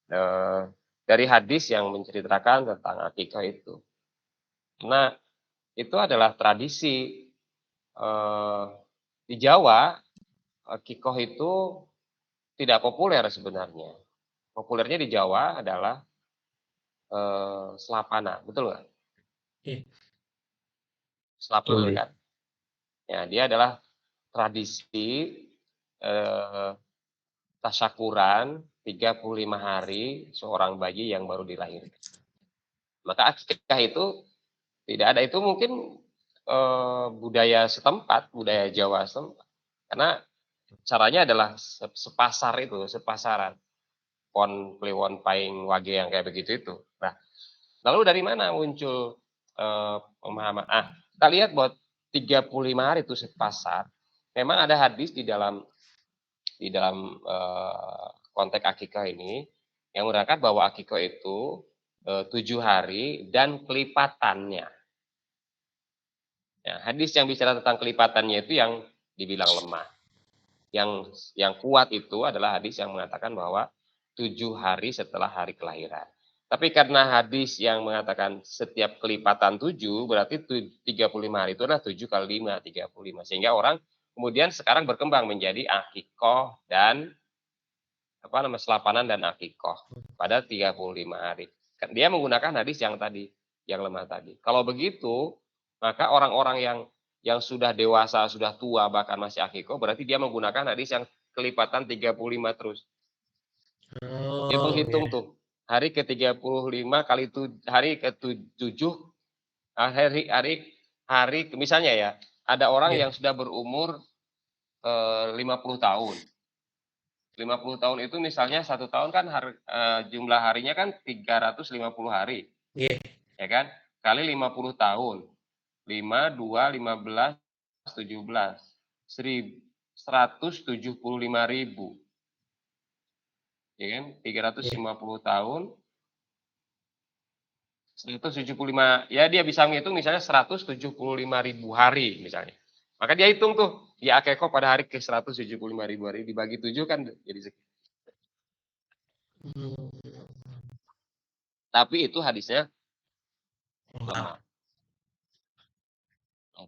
S1: eh, dari hadis yang menceritakan tentang akikah itu. Karena itu adalah tradisi eh, di Jawa, akikoh itu tidak populer sebenarnya. Populernya di Jawa adalah selapana, betul nggak?
S2: Iya,
S1: Selapana
S2: betul.
S1: kan? Ya, dia adalah tradisi eh, tasyakuran 35 hari seorang bayi yang baru dilahirkan. Maka akikah itu tidak ada, itu mungkin budaya setempat, budaya Jawa setempat. Karena caranya adalah sepasar itu, sepasaran. Pon, kliwon, paing, wage yang kayak begitu itu. Nah, lalu dari mana muncul pemahaman? Kita lihat bahwa 35 hari itu sepasar. Memang ada hadis di dalam konteks akikah ini yang menerangkan bahwa akikah itu 7 hari dan kelipatannya. Ya, hadis yang bicara tentang kelipatannya itu yang dibilang lemah. Yang kuat itu adalah hadis yang mengatakan bahwa 7 hari setelah hari kelahiran. Tapi karena hadis yang mengatakan setiap kelipatan 7 berarti 35 hari itu adalah 7 kali 5, 35. Sehingga orang kemudian sekarang berkembang menjadi akikoh dan selapanan dan akikoh pada 35 hari. Dia menggunakan hadis yang tadi, yang lemah tadi. Kalau begitu, maka orang-orang yang sudah dewasa, sudah tua, bahkan masih akikoh, berarti dia menggunakan hadis yang kelipatan 35 terus. Dia
S2: Oh,
S1: menghitung
S2: iya.
S1: tuh, hari ke-35 kali hari ke-7, hari misalnya ya, ada orang
S2: Iya.
S1: yang sudah berumur 50 tahun. 50 tahun itu misalnya 1 tahun kan jumlah harinya kan 350 hari,
S2: Iya.
S1: ya kan? Kali 50 tahun. 5, 2, 15, 17. 175.000. Ya kan?
S2: Iya.
S1: 350 tahun, 175, ya dia bisa menghitung misalnya 175.000 hari misalnya. Maka dia hitung tuh, dia akeko pada hari ke 175.000 hari dibagi 7 kan jadi sekian.
S2: Hmm.
S1: Tapi itu hadisnya
S2: Lengkap.
S1: lemah.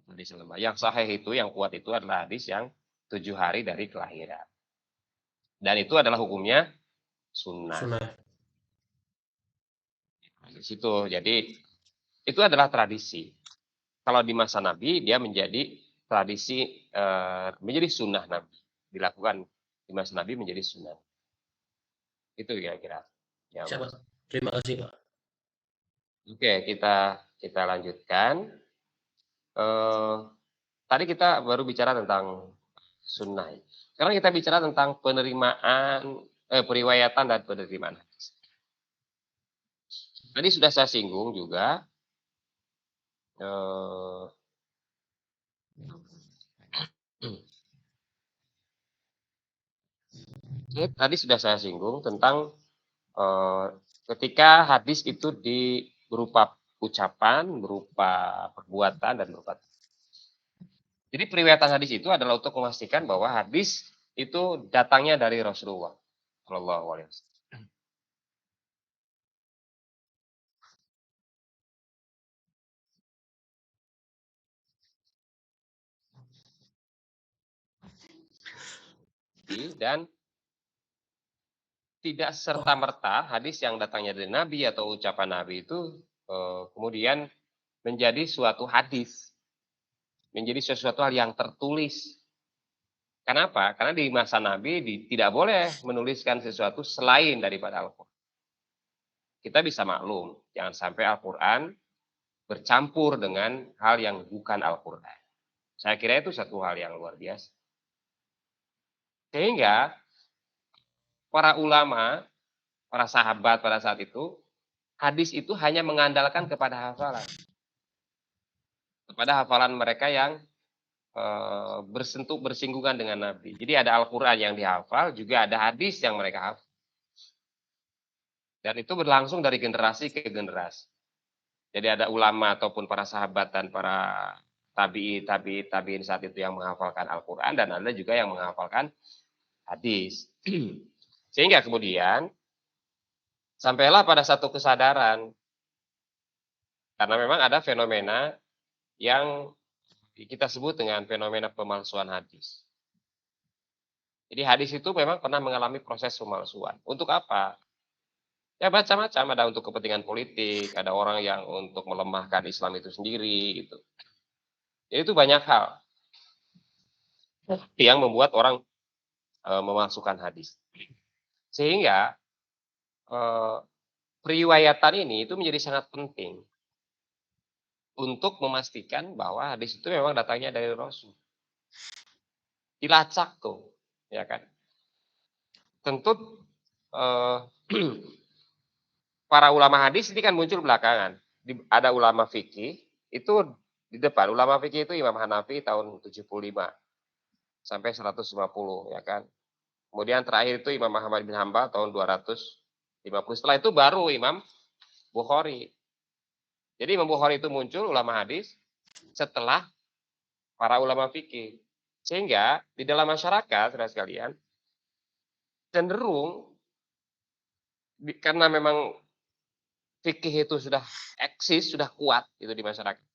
S1: Hadis lemah. Yang sahih itu, yang kuat itu adalah hadis yang 7 hari dari kelahiran. Dan itu adalah hukumnya sunnah.
S2: Sunnah.
S1: Di situ. Jadi itu adalah tradisi. Kalau di masa Nabi dia menjadi tradisi, menjadi sunnah Nabi. Dilakukan di masa Nabi menjadi sunnah. Itu kira-kira. Ya,
S2: Siapa?
S1: Mas.
S2: Terima kasih Pak.
S1: Oke, kita lanjutkan. Eh, Tadi kita baru bicara tentang sunnah. Sekarang kita bicara tentang periwayatan dan penerimaan hadis. Tadi sudah saya singgung juga. Eh, Tadi sudah saya singgung tentang eh, ketika hadis itu berupa ucapan, berupa perbuatan, dan berupa. Jadi periwayatan hadis itu adalah untuk memastikan bahwa hadis itu datangnya dari Rasulullah Shallallahu Alaihi Wasallam. Dan tidak serta-merta hadis yang datangnya dari Nabi atau ucapan Nabi itu kemudian menjadi suatu hadis, menjadi sesuatu hal yang tertulis. Kenapa? Karena di masa Nabi tidak boleh menuliskan sesuatu selain daripada Al-Quran. Kita bisa maklum, jangan sampai Al-Quran bercampur dengan hal yang bukan Al-Quran. Saya kira itu satu hal yang luar biasa. Sehingga para ulama, para sahabat pada saat itu, hadis itu hanya mengandalkan kepada hafalan. Kepada hafalan mereka yang bersinggungan dengan Nabi. Jadi ada Al-Quran yang dihafal, juga ada hadis yang mereka hafal. Dan itu berlangsung dari generasi ke generasi. Jadi ada ulama ataupun para sahabat dan para tabiin saat itu yang menghafalkan Al-Quran, dan ada juga yang menghafalkan hadis. Sehingga kemudian sampailah pada satu kesadaran, karena memang ada fenomena yang kita sebut dengan fenomena pemalsuan hadis. Jadi hadis itu memang pernah mengalami proses pemalsuan. Untuk apa? Ya macam-macam, ada untuk kepentingan politik, ada orang yang untuk melemahkan Islam itu sendiri gitu. Jadi itu banyak hal yang membuat orang memasukkan hadis. Sehingga periwayatan ini itu menjadi sangat penting untuk memastikan bahwa hadis itu memang datangnya dari Rasul. Dilacak tuh, ya kan. Tentu para ulama hadis ini kan muncul belakangan. Ada ulama fikih itu di depan. Ulama fikih itu Imam Hanafi tahun 75 sampai 150, ya kan. Kemudian terakhir itu Imam Ahmad bin Hanbal tahun 250. Setelah itu baru Imam Bukhari. Jadi Imam Bukhari itu muncul ulama hadis setelah para ulama fikih. Sehingga di dalam masyarakat, saudara sekalian, cenderung karena memang fikih itu sudah eksis, sudah kuat itu di masyarakat.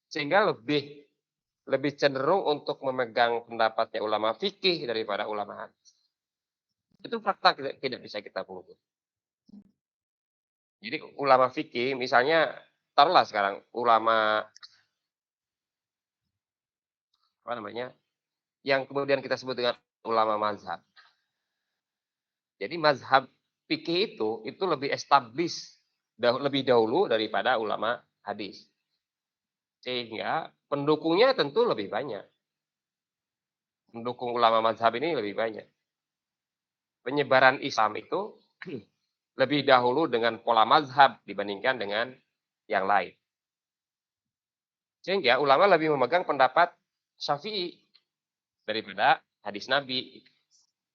S1: Sehingga lebih cenderung untuk memegang pendapatnya ulama fikih daripada ulama hadis. Itu fakta tidak bisa kita pungkiri. Jadi ulama fikih, misalnya taruhlah sekarang ulama apa namanya, yang kemudian kita sebut dengan ulama mazhab. Jadi mazhab fikih itu lebih established lebih dahulu daripada ulama hadis. Sehingga pendukungnya tentu lebih banyak. Pendukung ulama mazhab ini lebih banyak. Penyebaran Islam itu lebih dahulu dengan pola mazhab dibandingkan dengan yang lain. Sehingga ulama lebih memegang pendapat Syafi'i daripada hadis Nabi.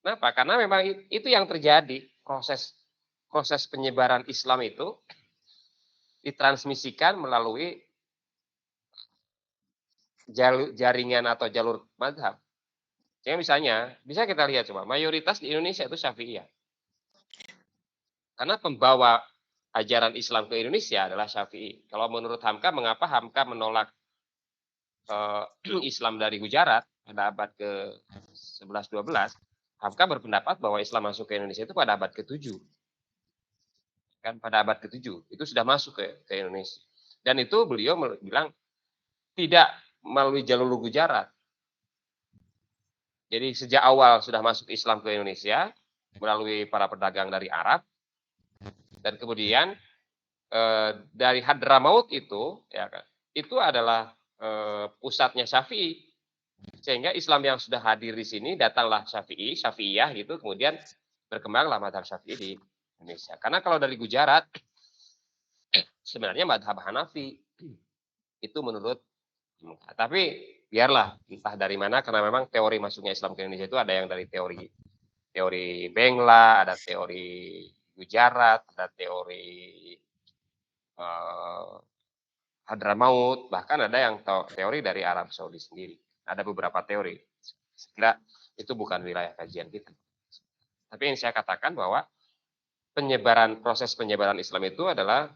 S1: Kenapa? Karena memang itu yang terjadi, proses penyebaran Islam itu ditransmisikan melalui jaringan atau jalur mazhab. Jadi misalnya, bisa kita lihat coba, mayoritas di Indonesia itu Syafi'iyah. Karena pembawa ajaran Islam ke Indonesia adalah Syafi'i. Kalau menurut Hamka, mengapa Hamka menolak Islam dari Gujarat pada abad ke-11-12? Hamka berpendapat bahwa Islam masuk ke Indonesia itu pada abad ke-7. Kan pada abad ke-7 itu sudah masuk ke Indonesia. Dan itu beliau bilang tidak melalui jalur Gujarat. Jadi sejak awal sudah masuk Islam ke Indonesia melalui para pedagang dari Arab, dan kemudian dari Hadramaut itu, ya kan, itu adalah pusatnya Syafi'i. Sehingga Islam yang sudah hadir di sini datanglah Syafi'iyah gitu, kemudian berkembanglah mazhab Syafi'i di Indonesia. Karena kalau dari Gujarat sebenarnya mazhab Hanafi itu menurut, tapi biarlah entah dari mana, karena memang teori masuknya Islam ke Indonesia itu ada yang dari teori Bengla, ada teori Gujarat, ada teori Hadramaut, bahkan ada yang teori dari Arab Saudi sendiri. Ada beberapa teori. Sekira itu bukan wilayah kajian kita. Tapi yang saya katakan bahwa proses penyebaran Islam itu adalah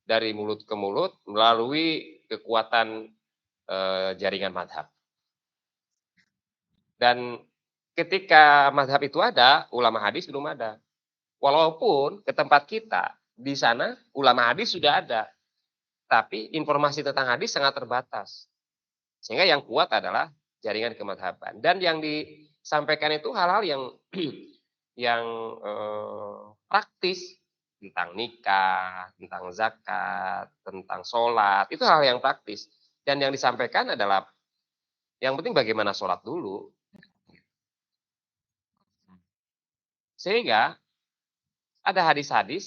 S1: dari mulut ke mulut melalui kekuatan jaringan mazhab. Dan ketika mazhab itu ada, ulama hadis belum ada. Walaupun ke tempat kita, di sana ulama hadis sudah ada, tapi informasi tentang hadis sangat terbatas. Sehingga yang kuat adalah jaringan kemadhaban. Dan yang disampaikan itu hal-hal yang yang praktis tentang nikah, tentang zakat, tentang sholat, itu hal yang praktis. Dan yang disampaikan adalah yang penting bagaimana sholat dulu. Sehingga ada hadis-hadis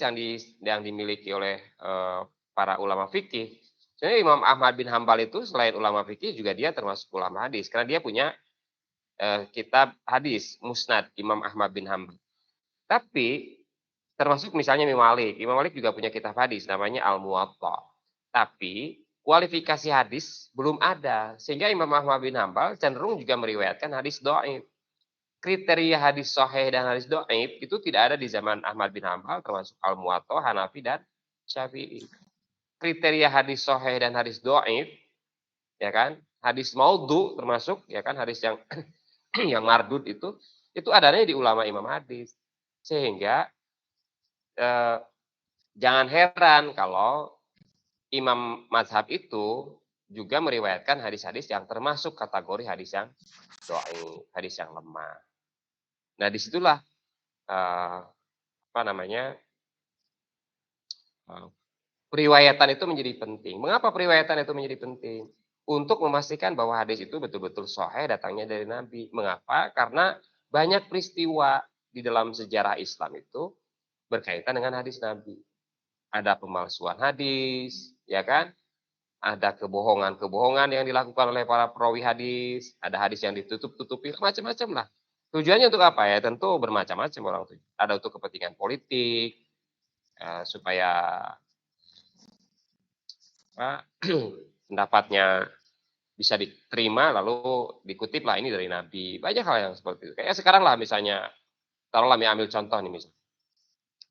S1: yang dimiliki oleh para ulama fikih. Sebenarnya Imam Ahmad bin Hambal itu selain ulama fikih juga dia termasuk ulama hadis karena dia punya kitab hadis Musnad Imam Ahmad bin Hambal. Tapi termasuk misalnya Imam Malik. Imam Malik juga punya kitab hadis namanya Al-Muwatta. Tapi kualifikasi hadis belum ada sehingga Imam Ahmad bin Hambal cenderung juga meriwayatkan hadis dhaif. Kriteria hadis sahih dan hadis dhaif itu tidak ada di zaman Ahmad bin Hambal termasuk Al-Muwatta, Hanafi dan Syafi'i. Kriteria hadis sahih dan hadis dhaif ya kan? Hadis maudhu termasuk ya kan hadis yang yang mardud itu adanya di ulama imam hadis. Sehingga jangan heran kalau imam mazhab itu juga meriwayatkan hadis-hadis yang termasuk kategori hadis yang dhaif, hadis yang lemah. Nah, disitulah periwayatan itu menjadi penting. Mengapa periwayatan itu menjadi penting? Untuk memastikan bahwa hadis itu betul-betul sahih datangnya dari Nabi. Mengapa? Karena banyak peristiwa di dalam sejarah Islam itu berkaitan dengan hadis Nabi. Ada pemalsuan hadis, ya kan? Ada kebohongan-kebohongan yang dilakukan oleh para perawi hadis, ada hadis yang ditutup-tutupi, macam-macam lah. Tujuannya untuk apa ya? Tentu bermacam-macam orang tujuan. Ada untuk kepentingan politik, supaya pendapatnya bisa diterima lalu dikutip lah ini dari Nabi. Banyak hal yang seperti itu. Kayak sekarang lah misalnya, taruhlah ambil contoh nih misalnya.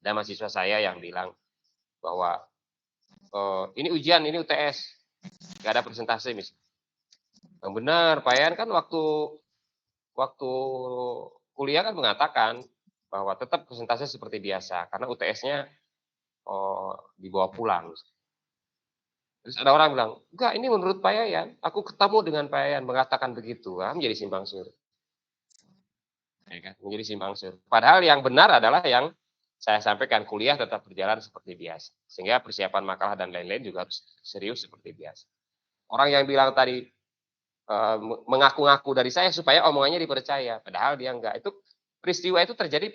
S1: Ada mahasiswa saya yang bilang bahwa ini ujian, ini UTS, nggak ada presentasi misalnya. Yang benar, Pak Yan kan waktu kuliah kan mengatakan bahwa tetap presentasi seperti biasa karena UTS-nya dibawa pulang. Terus ada orang bilang, enggak ini menurut Pak Yayan, aku ketemu dengan Pak Yayan mengatakan begitu, menjadi simpang siur. Ya kan? Menjadi simpang siur. Padahal yang benar adalah yang saya sampaikan, kuliah tetap berjalan seperti biasa. Sehingga persiapan makalah dan lain-lain juga harus serius seperti biasa. Orang yang bilang tadi mengaku-ngaku dari saya supaya omongannya dipercaya, padahal dia enggak. Itu peristiwa itu terjadi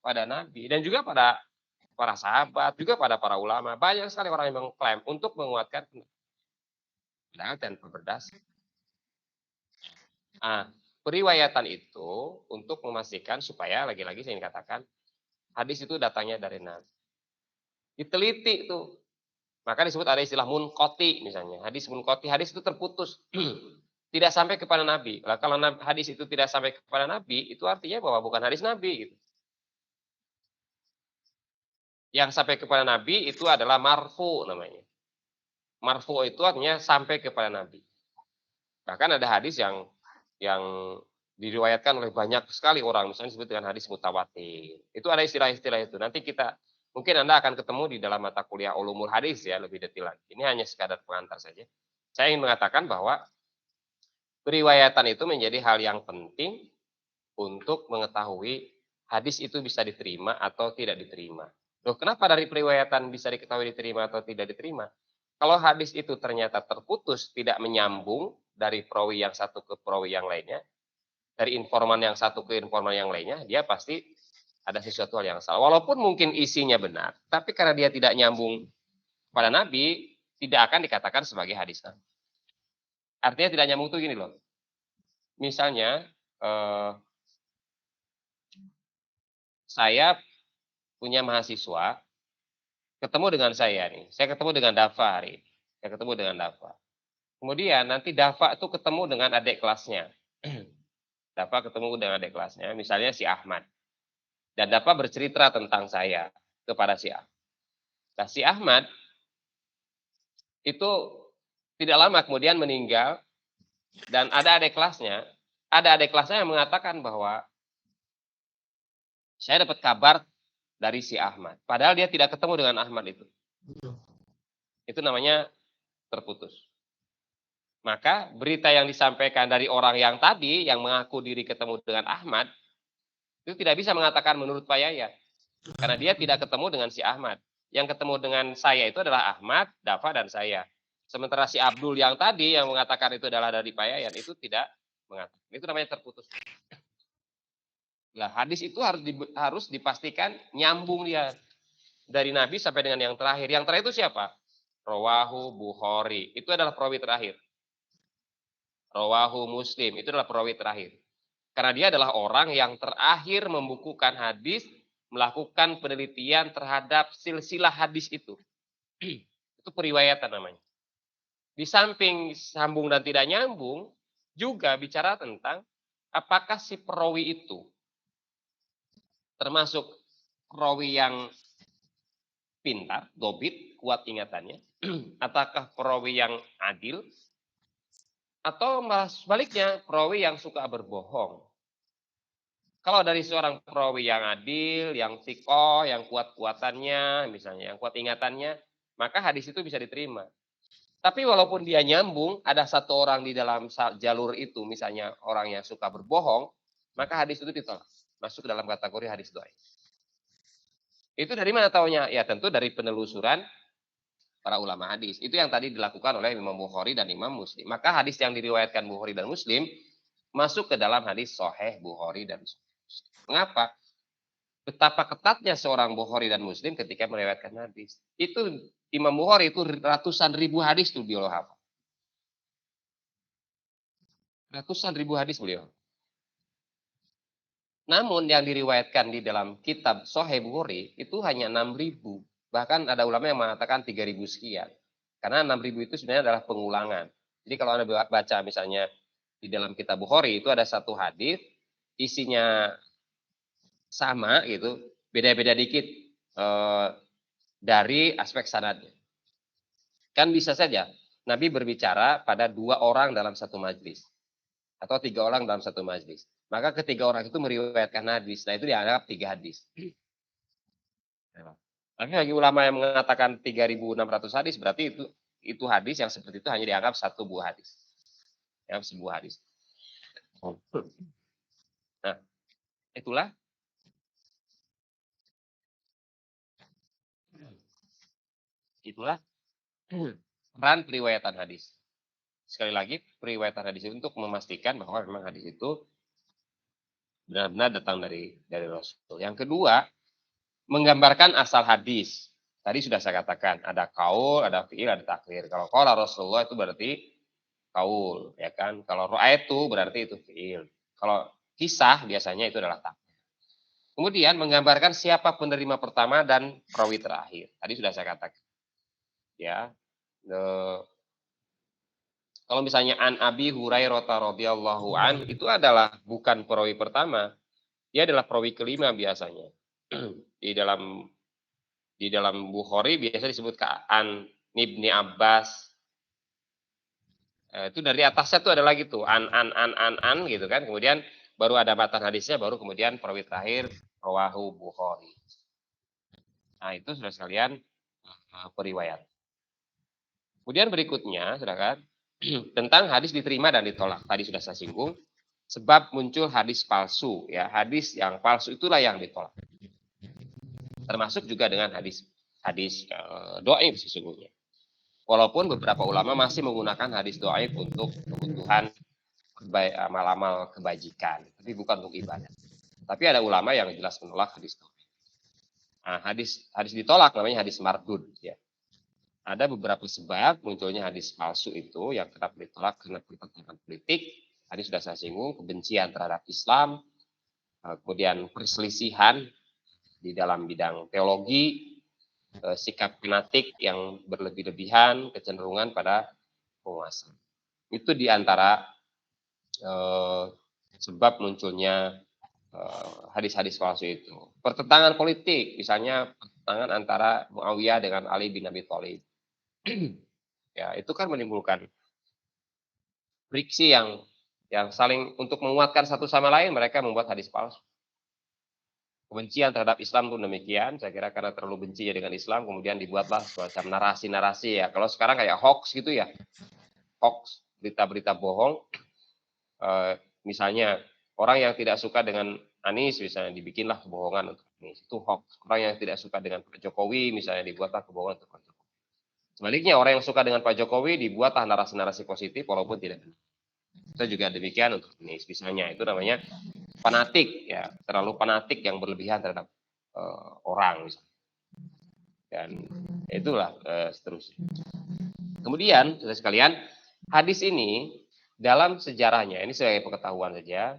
S1: pada Nabi dan juga pada para sahabat, juga pada para ulama. Banyak sekali orang yang mengklaim untuk menguatkan padahal tanpa berdasar. Periwayatan itu untuk memastikan supaya lagi-lagi saya katakan hadis itu datangnya dari Nabi. Diteliti itu. Maka disebut ada istilah munqati misalnya. Hadis munqati, hadis itu terputus. Tidak sampai kepada Nabi. Nah, kalau hadis itu tidak sampai kepada Nabi, itu artinya bahwa bukan hadis Nabi gitu. Yang sampai kepada Nabi itu adalah marfu namanya. Marfu itu artinya sampai kepada Nabi. Bahkan ada hadis yang diriwayatkan oleh banyak sekali orang, misalnya disebut dengan hadis mutawatir. Itu ada istilah-istilah itu. Nanti mungkin Anda akan ketemu di dalam mata kuliah ulumul hadis ya, lebih detail lagi. Ini hanya sekadar pengantar saja. Saya ingin mengatakan bahwa periwayatan itu menjadi hal yang penting untuk mengetahui hadis itu bisa diterima atau tidak diterima. Loh, kenapa dari periwayatan bisa diketahui diterima atau tidak diterima? Kalau hadis itu ternyata terputus, tidak menyambung dari perawi yang satu ke perawi yang lainnya, dari informan yang satu ke informan yang lainnya, dia pasti ada sesuatu hal yang salah. Walaupun mungkin isinya benar, tapi karena dia tidak nyambung pada Nabi, tidak akan dikatakan sebagai hadis Nabi. Artinya tidak nyambung itu gini loh. Misalnya, saya punya mahasiswa, ketemu dengan saya nih. Saya ketemu dengan Dafa hari ini. Saya ketemu dengan Dafa. Kemudian nanti Dafa itu ketemu dengan adik kelasnya. Dafa ketemu dengan adik kelasnya, misalnya si Ahmad. Dan Dafa bercerita tentang saya kepada si Ahmad. Nah, si Ahmad itu tidak lama kemudian meninggal dan ada adik kelasnya yang mengatakan bahwa saya dapat kabar dari si Ahmad. Padahal dia tidak ketemu dengan Ahmad itu. Itu namanya terputus. Maka berita yang disampaikan dari orang yang tadi, yang mengaku diri ketemu dengan Ahmad, itu tidak bisa mengatakan menurut Pak Yayat. Karena dia tidak ketemu dengan si Ahmad. Yang ketemu dengan saya itu adalah Ahmad, Dafa, dan saya. Sementara si Abdul yang tadi, yang mengatakan itu adalah dari Pak Yayat, itu tidak mengatakan. Itu namanya terputus. Nah, hadis itu harus dipastikan nyambung dia. Dari Nabi sampai dengan yang terakhir. Yang terakhir itu siapa? Rawahu Bukhari. Itu adalah perawi terakhir. Rawahu Muslim. Itu adalah perawi terakhir. Karena dia adalah orang yang terakhir membukukan hadis, melakukan penelitian terhadap silsilah hadis itu. Itu periwayatan namanya. Di samping sambung dan tidak nyambung, juga bicara tentang apakah si perawi itu termasuk perawi yang pintar, dobit, kuat ingatannya, ataukah perawi yang adil, atau malah sebaliknya perawi yang suka berbohong. Kalau dari seorang perawi yang adil, yang sikoh, yang kuat kuatannya, misalnya yang kuat ingatannya, maka hadis itu bisa diterima. Tapi walaupun dia nyambung, ada satu orang di dalam jalur itu, misalnya orang yang suka berbohong, maka hadis itu ditolak, masuk ke dalam kategori hadis dhaif. Itu dari mana taunya? Ya tentu dari penelusuran para ulama hadis. Itu yang tadi dilakukan oleh Imam Bukhari dan Imam Muslim. Maka hadis yang diriwayatkan Bukhari dan Muslim masuk ke dalam hadis Sahih Bukhari dan Muslim. Mengapa? Betapa ketatnya seorang Bukhari dan Muslim ketika meriwayatkan hadis. Itu Imam Bukhari itu ratusan ribu hadis tuh beliau hafal. Ratusan ribu hadis beliau. Namun yang diriwayatkan di dalam kitab Sahih Bukhari itu hanya 6.000. Bahkan ada ulama yang mengatakan 3.000 sekian. Karena 6.000 itu sebenarnya adalah pengulangan. Jadi kalau Anda baca misalnya di dalam kitab Bukhari itu ada satu hadis isinya sama gitu, beda-beda dikit dari aspek sanadnya. Kan bisa saja Nabi berbicara pada 2 orang dalam satu majlis atau 3 orang dalam satu majlis. Maka ketiga orang itu meriwayatkan hadis. Nah itu dianggap 3 hadis. Tapi bagi ulama yang mengatakan 3.600 hadis berarti itu hadis yang seperti itu hanya dianggap satu buah hadis. Yang sebuah hadis. Nah, itulah peran periwayatan hadis. Sekali lagi, periwayatan hadis itu untuk memastikan bahwa memang hadis itu benar-benar datang dari Rasul. Yang kedua, menggambarkan asal hadis. Tadi sudah saya katakan, ada kaul, ada fi'il, ada takrir. Kalau qala Rasulullah itu berarti kaul, ya kan? Kalau ra'aitu berarti itu fi'il. Kalau kisah biasanya itu adalah takrir. Kemudian menggambarkan siapa penerima pertama dan perawi terakhir. Tadi sudah saya katakan. Ya. Kalau misalnya an Abi Hurairah radhiyallahu an itu adalah bukan perawi pertama. Dia adalah perawi kelima biasanya. Di dalam Bukhari biasa disebut an Ibni Abbas. Itu dari atasnya tuh ada lagi tuh an gitu kan. Kemudian baru ada matan hadisnya, baru kemudian perawi terakhir rawahu Bukhari. Nah, itu sudah sekalian periwayat. Kemudian berikutnya, silakan, tentang hadis diterima dan ditolak. Tadi sudah saya singgung, sebab muncul hadis palsu. Ya, hadis yang palsu itulah yang ditolak. Termasuk juga dengan hadis dhaif sesungguhnya. Walaupun beberapa ulama masih menggunakan hadis dhaif untuk kebutuhan amal-amal kebajikan, tapi bukan untuk ibadah. Tapi ada ulama yang jelas menolak hadis dhaif. Nah, hadis ditolak namanya hadis mardud, ya. Ada beberapa sebab munculnya hadis palsu itu yang tetap ditolak karena pertentangan politik. Tadi sudah saya singgung, kebencian terhadap Islam, kemudian perselisihan di dalam bidang teologi, sikap fanatik yang berlebih-lebihan, kecenderungan pada penguasa. Itu diantara sebab munculnya hadis-hadis palsu itu. Pertentangan politik, misalnya pertentangan antara Muawiyah dengan Ali bin Abi Thalib. Ya, itu kan menimbulkan friksi yang saling untuk menguatkan satu sama lain, mereka membuat hadis palsu. kebencian terhadap Islam pun demikian. Saya kira karena terlalu benci dengan Islam, kemudian dibuatlah semacam narasi-narasi ya. Kalau sekarang kayak hoax gitu ya, hoax, berita-berita bohong. Misalnya orang yang tidak suka dengan Anies misalnya dibikinlah kebohongan untuk Anies, itu hoax. Orang yang tidak suka dengan Pak Jokowi misalnya dibuatlah kebohongan untuk Pak Jokowi. Sebaliknya orang yang suka dengan Pak Jokowi dibuatlah narasi-narasi positif walaupun tidak benar. Itu juga demikian untuk Anies misalnya, itu namanya fanatik ya, terlalu fanatik yang berlebihan terhadap orang misalnya. Dan itulah seterusnya. Kemudian saudara sekalian, hadis ini dalam sejarahnya, ini sebagai pengetahuan saja,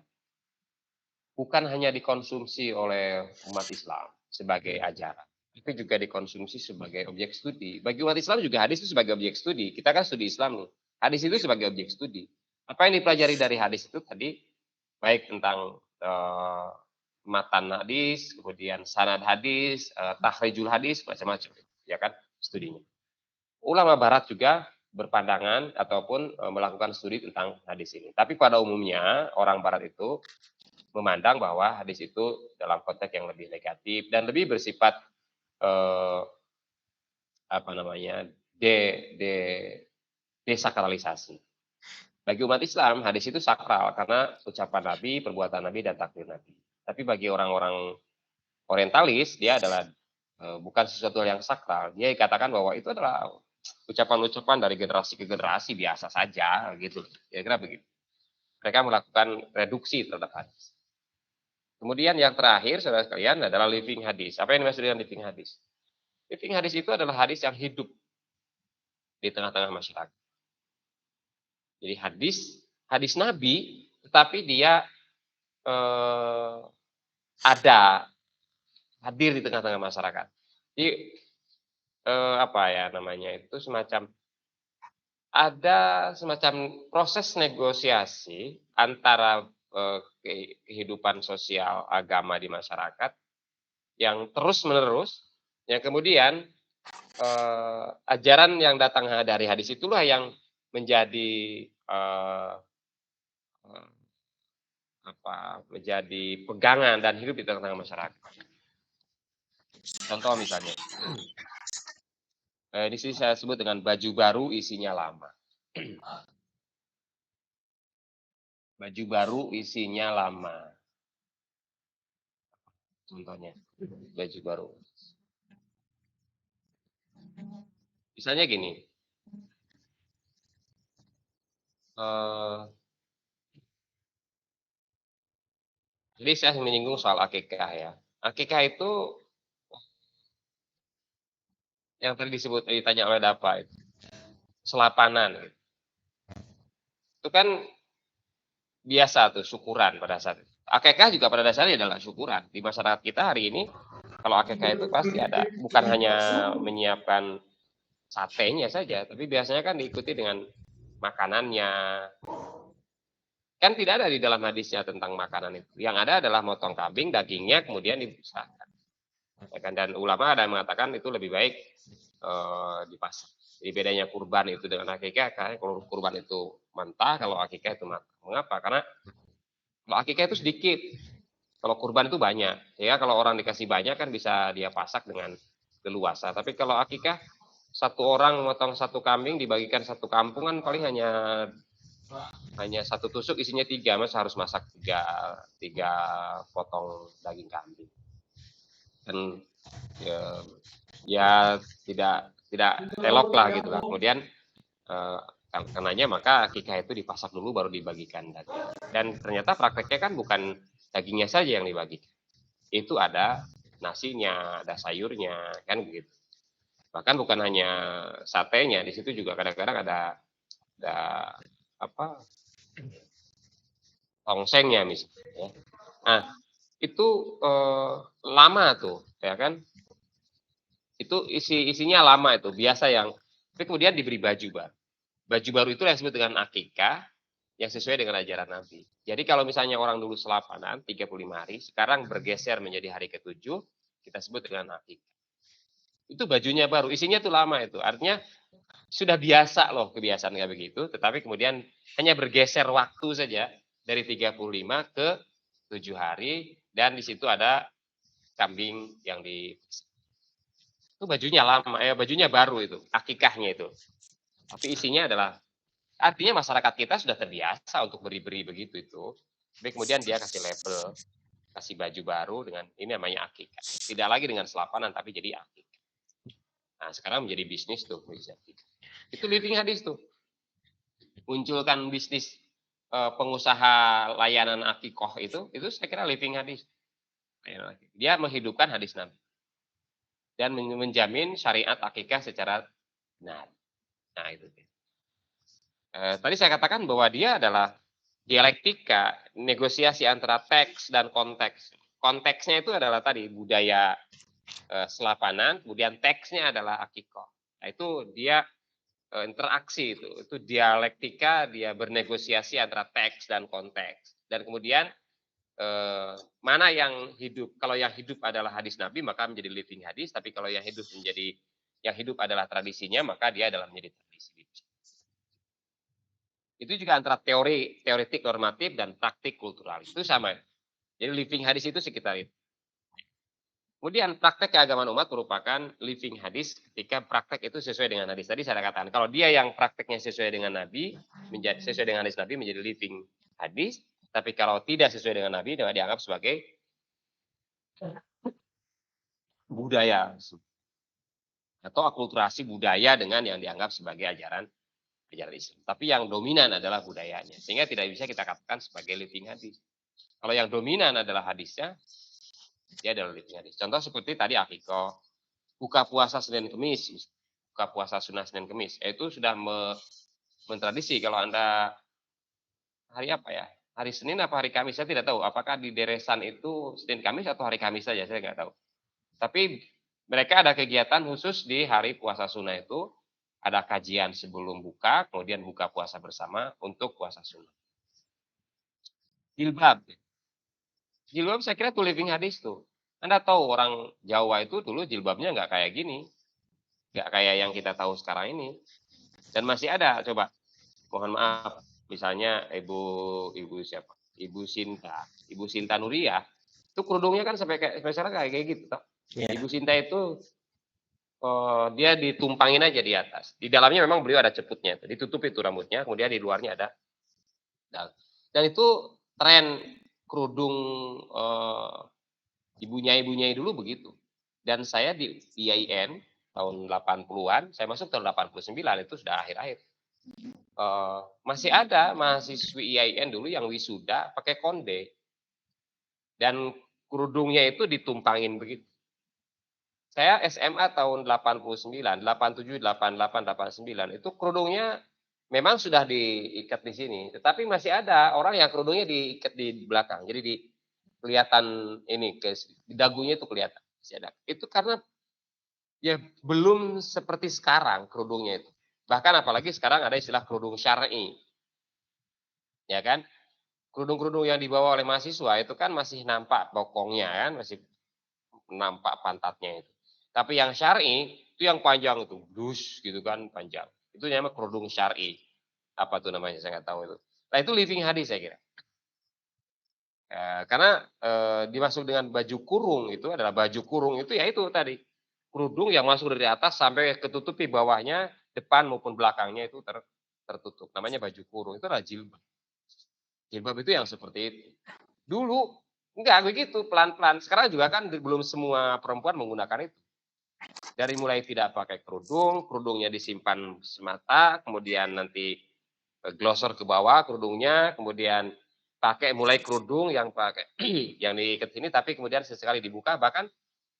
S1: bukan hanya dikonsumsi oleh umat Islam sebagai ajaran, tapi juga dikonsumsi sebagai objek studi. Bagi umat Islam juga hadis itu sebagai objek studi. Kita kan studi Islam nih. Hadis itu sebagai objek studi. Apa yang dipelajari dari hadis itu tadi, baik tentang matan hadis, kemudian sanad hadis, tahrijul hadis, macam-macam, ya kan studinya. Ulama Barat juga berpandangan ataupun melakukan studi tentang hadis ini. Tapi pada umumnya orang Barat itu memandang bahwa hadis itu dalam konteks yang lebih negatif dan lebih bersifat desakralisasi. Bagi umat Islam hadis itu sakral karena ucapan Nabi, perbuatan Nabi dan takdir Nabi. Tapi bagi orang-orang orientalis dia adalah bukan sesuatu yang sakral. Dia dikatakan bahwa itu adalah ucapan-ucapan dari generasi ke generasi biasa saja gitu. Kira-kira begitu. Mereka melakukan reduksi terhadap hadis. Kemudian yang terakhir saudara sekalian adalah living hadis. Apa yang dimaksud dengan living hadis? Living hadis itu adalah hadis yang hidup di tengah-tengah masyarakat. Jadi hadis Nabi, tetapi dia ada hadir di tengah-tengah masyarakat. Jadi itu semacam ada semacam proses negosiasi antara kehidupan sosial agama di masyarakat yang terus-menerus, yang kemudian ajaran yang datang dari hadis itulah yang menjadi menjadi pegangan dan hidup di tengah-tengah masyarakat. Contoh misalnya, di sini saya sebut dengan baju baru isinya lama. Baju baru isinya lama. Contohnya, baju baru. Misalnya gini, jadi saya menyinggung soal akikah ya. Akikah itu yang tadi ditanya oleh Dapa itu, selapanan. Gitu. Itu kan biasa tuh syukuran pada saat itu. Akikah juga pada dasarnya adalah syukuran. Di masyarakat kita hari ini, kalau akikah itu pasti ada. Bukan hanya menyiapkan satenya saja, tapi biasanya kan diikuti dengan makanannya. Kan tidak ada di dalam hadisnya tentang makanan itu. Yang ada adalah motong kambing, dagingnya kemudian dipusahkan. Dan ulama ada yang mengatakan itu lebih baik dipasak. Jadi bedanya kurban itu dengan akikah, kalau kurban itu mentah, kalau akikah itu matang. Mengapa? Karena kalau akikah itu sedikit, kalau kurban itu banyak. Ya kalau orang dikasih banyak kan bisa dia pasak dengan leluasa. Tapi kalau akikah satu orang memotong satu kambing dibagikan satu kampung kan paling hanya satu tusuk isinya 3, mas harus masak 3 potong daging kambing. Dan ya tidak elok lah gitu lah. Kemudian karenanya maka akikah itu dipasak dulu baru dibagikan daging. Dan ternyata prakteknya kan bukan dagingnya saja yang dibagikan. Itu ada nasinya, ada sayurnya, kan begitu. Bahkan bukan hanya satenya, di situ juga kadang-kadang ada tongsengnya misalnya. Ya. Nah, itu lama tuh, ya kan? Itu isinya lama itu, biasa yang tapi kemudian diberi baju baru. Baju baru itu yang disebut dengan akikah yang sesuai dengan ajaran Nabi. Jadi kalau misalnya orang dulu selapanan 35 hari, sekarang bergeser menjadi hari ke-7, kita sebut dengan akikah. Itu bajunya baru, isinya tuh lama itu. Artinya sudah biasa loh kebiasaan kayak begitu, tetapi kemudian hanya bergeser waktu saja dari 35 ke 7 hari dan di situ ada kambing yang itu bajunya lama, bajunya baru itu, akikahnya itu. Tapi isinya adalah artinya masyarakat kita sudah terbiasa untuk beri-beri begitu itu. Tapi kemudian dia kasih label, kasih baju baru dengan ini namanya akikah. Tidak lagi dengan selapanan tapi jadi akikah. Nah, sekarang menjadi bisnis tuh, bisnis akikah. Itu living hadis tuh. Munculkan bisnis pengusaha layanan akikoh itu saya kira living hadis. Dia menghidupkan hadis Nabi dan menjamin syariat akikah secara benar. Nah itu. Tadi saya katakan bahwa dia adalah dialektika, negosiasi antara teks dan konteks. Konteksnya itu adalah tadi budaya selapanan, kemudian teksnya adalah akikoh. Nah itu dia interaksi itu dialektika, dia bernegosiasi antara teks dan konteks. Dan kemudian mana yang hidup? Kalau yang hidup adalah hadis Nabi maka menjadi living hadis, tapi kalau yang hidup adalah tradisinya maka dia adalah menjadi tradisi. Itu juga antara teoretik normatif dan praktik kultural itu sama. Jadi living hadis itu sekitar itu. Kemudian praktek keagamaan umat merupakan living hadis ketika praktek itu sesuai dengan hadis. Tadi saya katakan kalau dia yang prakteknya sesuai dengan Nabi, sesuai dengan hadis Nabi menjadi living hadis. Tapi kalau tidak sesuai dengan Nabi, dia dianggap sebagai budaya atau akulturasi budaya dengan yang dianggap sebagai ajaran Islam. Tapi yang dominan adalah budayanya, sehingga tidak bisa kita katakan sebagai living hadis. Kalau yang dominan adalah hadisnya, dia adalah living hadis. Contoh seperti tadi akikoh, buka puasa Senin Kemis, buka puasa sunnah Senin Kemis, itu sudah mentradisi. Kalau Anda hari apa ya? Hari Senin apa hari Kamis, saya tidak tahu. Apakah di deresan itu Senin Kamis atau hari Kamis saja, saya nggak tahu. Tapi mereka ada kegiatan khusus di hari puasa sunnah itu, ada kajian sebelum buka, kemudian buka puasa bersama untuk puasa sunnah. Jilbab saya kira itu living hadis tuh. Anda tahu orang Jawa itu dulu jilbabnya nggak kayak gini, nggak kayak yang kita tahu sekarang ini. Dan masih ada, coba, mohon maaf, misalnya ibu siapa? Ibu Sinta Nuriyah, itu kerudungnya kan sampai kayak gitu. Yeah. Ibu Sinta itu dia ditumpangin aja di atas. Di dalamnya memang beliau ada ceputnya, ditutup itu rambutnya, kemudian di luarnya ada. Dan itu tren kerudung ibunya dulu begitu. Dan saya di IAIN tahun 80-an, saya masuk tahun 89, itu sudah akhir-akhir. Masih ada mahasiswi IAIN dulu yang wisuda pakai konde. Dan kerudungnya itu ditumpangin begitu. Saya SMA tahun 89, 87, 88, 89 itu kerudungnya memang sudah diikat di sini, tetapi masih ada orang yang kerudungnya diikat di belakang. Jadi kelihatan ini di dagunya itu kelihatan masih ada. Itu karena ya belum seperti sekarang kerudungnya itu. Bahkan apalagi sekarang ada istilah kerudung syar'i. Ya kan? Kerudung-kerudung yang dibawa oleh mahasiswa itu kan masih nampak bokongnya kan, masih nampak pantatnya itu. Tapi yang syar'i itu yang panjang itu, dus gitu kan, panjang. Itu namanya kerudung syar'i. Apa tuh namanya saya nggak tahu itu. Nah itu living hadis saya kira. Karena dimaksud dengan baju kurung itu adalah baju kurung itu ya itu tadi. Kerudung yang masuk dari atas sampai ketutupi bawahnya, depan maupun belakangnya itu tertutup. Namanya baju kurung, itu adalah jilbab. Jilbab itu yang seperti itu. Dulu enggak begitu, pelan-pelan. Sekarang juga kan belum semua perempuan menggunakan itu. Dari mulai tidak pakai kerudung, kerudungnya disimpan semata, kemudian nanti glosor ke bawah kerudungnya, kemudian pakai mulai kerudung yang pakai yang diikat sini, tapi kemudian sesekali dibuka, bahkan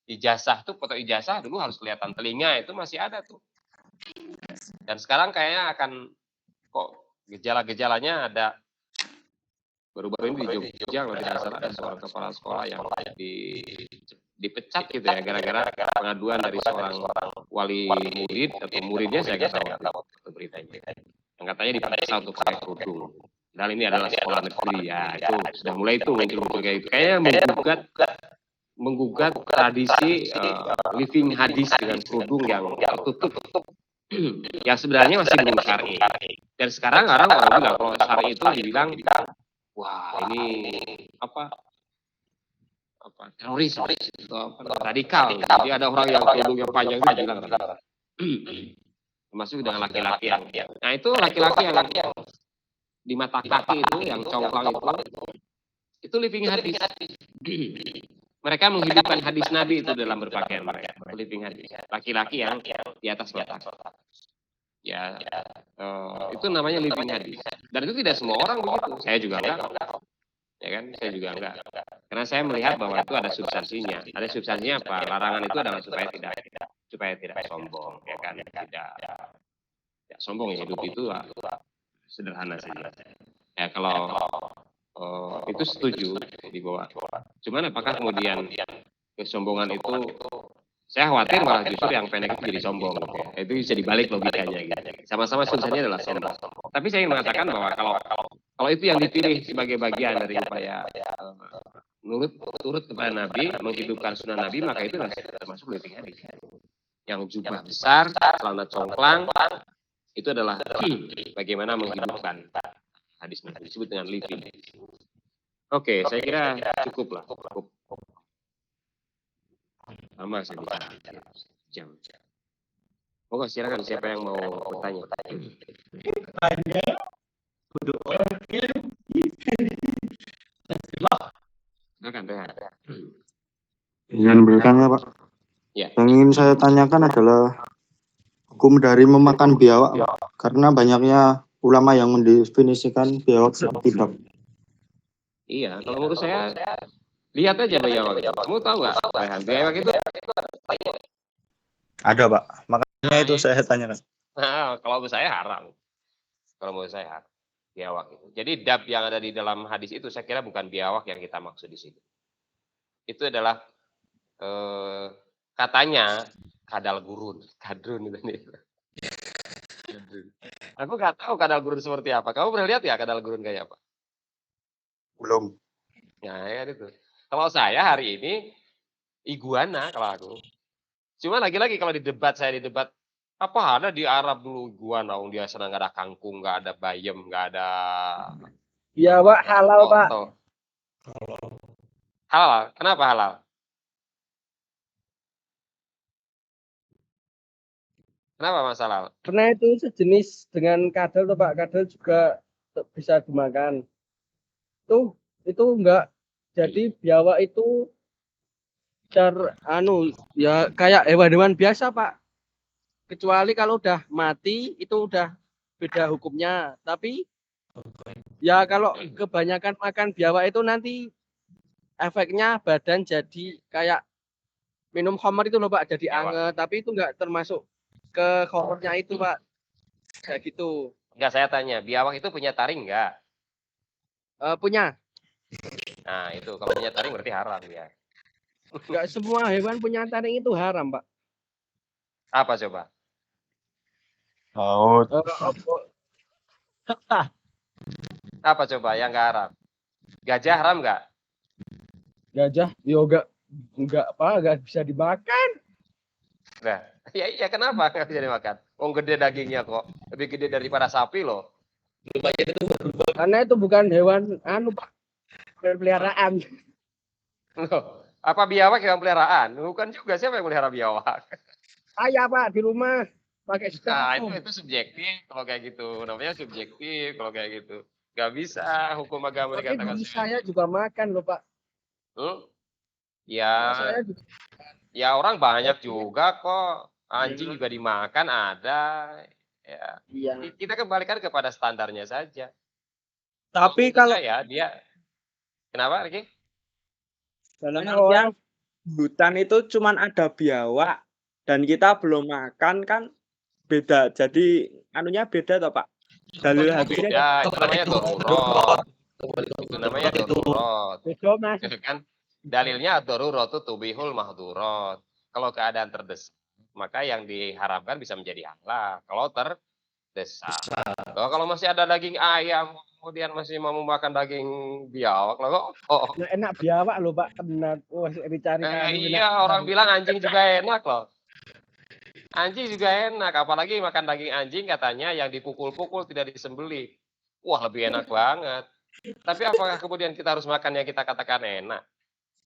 S1: ijazah tuh, foto ijazah dulu harus kelihatan telinga, itu masih ada tuh. Dan sekarang kayaknya akan kok gejala-gejalanya ada. Baru-baru ini di Jogja kalau tidak salah ada seorang kepala sekolah yang dipecat gitu ya gara-gara pengaduan dari seorang wali murid atau muridnya, saya nggak tahu beritanya. Yang katanya dipaksa untuk pakai kerudung. Dan ini adalah sekolah negeri ya, itu sudah mulai itu muncul kayak itu. Kayaknya menggugat tradisi living hadis dengan kerudung yang tertutup. Yang sebenarnya masih belum syar'i. Dan sekarang orang bilang kalau syar'i itu dibilang wah ini apa teroris atau radikal. Jadi ada orang yang kerudungnya panjang itu bilang radikal. Termasuk dengan laki-laki yang, nah itu laki-laki yang di mata kaki itu, yang congklang itu living hadis. Mereka menghidupkan hadis Nabi itu dalam berpakaian mereka, living hadis. Laki-laki yang di atas mata. Ya, itu namanya living hadis. Dan itu tidak semua orang begitu. Saya juga enggak. Ya kan, saya juga enggak. Karena saya melihat bahwa itu ada substansinya. Ada substansinya apa? Larangan itu adalah supaya tidak sombong, ya kan? Tidak sombong, ya, hidup itu sederhana saja. Ya kalau itu setuju dibawa. Cuman apakah kemudian kesombongan itu, saya khawatir malah justru yang pendek itu jadi sombong, gitu ya. Itu bisa dibalik logikanya, gitu. Sama-sama substansinya adalah sombong. Tapi saya ingin mengatakan bahwa kalau itu yang dipilih sebagai bagian dari upaya turut kepada Nabi, menghidupkan sunnah Nabi, maka itu termasuk living hadis. Yang jubah besar, celana congklang, itu adalah bagaimana menghidupkan hadis Nabi, disebut dengan living. Oke, saya kira cukup lah. Lama saya bicara. Jam. Monggo silakan siapa yang mau bertanya. Silakan, Rehan.
S5: Izin bertanya, Pak.
S1: Ya.
S5: Yang ingin saya tanyakan adalah hukum dari memakan biawak, Pak. Karena banyaknya ulama yang mendefinisikan biawak seperti bab.
S1: Iya, kalau menurut saya lihat aja biawak. Kamu tahu nggak, Rehan? Biawak itu
S5: Ada, Pak. Makanya itu saya tanyakan.
S1: nah, kalau menurut saya haram. Kalau menurut saya haram. Biawak itu. Jadi dab yang ada di dalam hadis itu saya kira bukan biawak yang kita maksud di situ. Itu adalah katanya kadal gurun, kadrun itu nih. Aku nggak tahu kadal gurun seperti apa. Kamu pernah lihat ya kadal gurun kayak apa?
S5: Belum.
S1: Nah, ya itu. Kalau saya hari ini iguana kalau aku. Cuma lagi-lagi kalau saya di debat, apa ada di Arab dulu iguana, dia sana nggak ada kangkung, nggak ada bayam, nggak ada
S2: Biawak halal, Pak.
S1: foto. Halal. Kenapa halal? Kenapa masalah?
S2: Karena itu sejenis dengan kadal tuh, Pak. Kadal juga bisa dimakan. Itu enggak. Jadi biawak itu ya kayak hewan-hewan biasa, Pak. Kecuali kalau udah mati itu udah beda hukumnya. Tapi ya kalau kebanyakan makan biawak itu nanti efeknya badan jadi kayak minum khamar itu loh, Pak, jadi anget. Tapi itu enggak termasuk ke khamrnya itu, Pak. Kayak gitu.
S1: Enggak, saya tanya, biawak itu punya taring enggak?
S2: Punya.
S1: Nah, itu kalau punya taring berarti haram ya.
S2: Enggak semua hewan punya taring itu haram, Pak.
S1: Apa coba?
S5: Oh,
S1: Apa coba yang enggak haram? Gajah haram enggak?
S2: Gajah yoga enggak bisa dimakan.
S1: Nah, iya kenapa enggak bisa dimakan? Gede dagingnya kok. Lebih gede daripada sapi loh.
S2: Karena itu bukan hewan Pak. Peliharaan.
S1: Loh, apa biawak yang peliharaan? Bukan juga, siapa yang melihara biawak?
S2: Saya, Pak, di rumah pakai
S1: Nah,
S2: stop.
S1: itu subjektif kalau kayak gitu. Namanya subjektif kalau kayak gitu. Gak bisa hukum agama
S2: Tapi
S1: dikatakan
S2: dulu saya juga makan loh, Pak.
S1: Ya,
S2: Saya juga
S1: ya orang banyak juga kok. Anjing juga dimakan ada. Ya.
S2: iya.
S1: Kita kembalikan kepada standarnya saja.
S4: Tapi kalau
S1: ya dia kenapa, Ricky?
S4: dalam artian hutan itu cuman ada biawak dan kita belum makan kan beda. Jadi anunya beda toh, Pak. Dalil hadisnya
S1: Beda, itu namanya darurat. Itu namanya darurat.
S2: Beda, Mas.
S1: Kan dalilnya darurat itu tubihul mahdurat. Kalau keadaan terdesak, maka yang diharapkan bisa menjadi halal. Kalau terdesak. Kalau masih ada daging ayam, kemudian masih mau makan daging biawak,
S2: Nah, enak biawak loh, Pak. Benar. Oh, dicari
S1: iya, orang bilang anjing juga enak loh. Anjing juga enak, apalagi makan daging anjing katanya yang dipukul-pukul tidak disembelih. Wah, lebih enak banget. Tapi apakah kemudian kita harus makan yang kita katakan enak?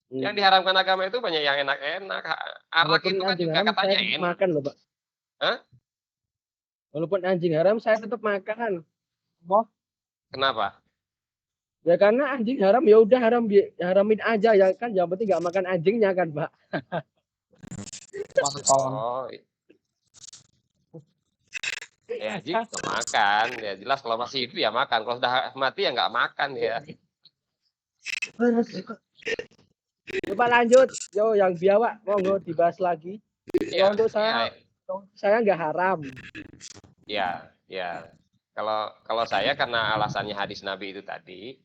S1: Yang diharamkan agama itu banyak yang enak-enak. Arak
S2: Walaupun
S1: itu kan
S2: anjing
S1: juga
S2: haram saya
S1: katanya
S2: tetap
S1: enak.
S2: makan loh, Pak.
S1: Hah?
S2: Walaupun anjing haram saya tetap makan.
S1: Kenapa?
S2: Ya karena anjing haram ya udah haramin aja ya kan, yang penting nggak makan anjingnya kan, Pak.
S1: Oh, ya anjing nggak makan. Ya jelas kalau masih hidup ya makan. Kalau sudah mati ya nggak makan ya.
S2: Coba lanjut, yo yang biawak monggo dibahas lagi.
S1: Ya,
S2: Untuk saya nggak haram.
S1: ya. Kalau saya karena alasannya hadis Nabi itu tadi,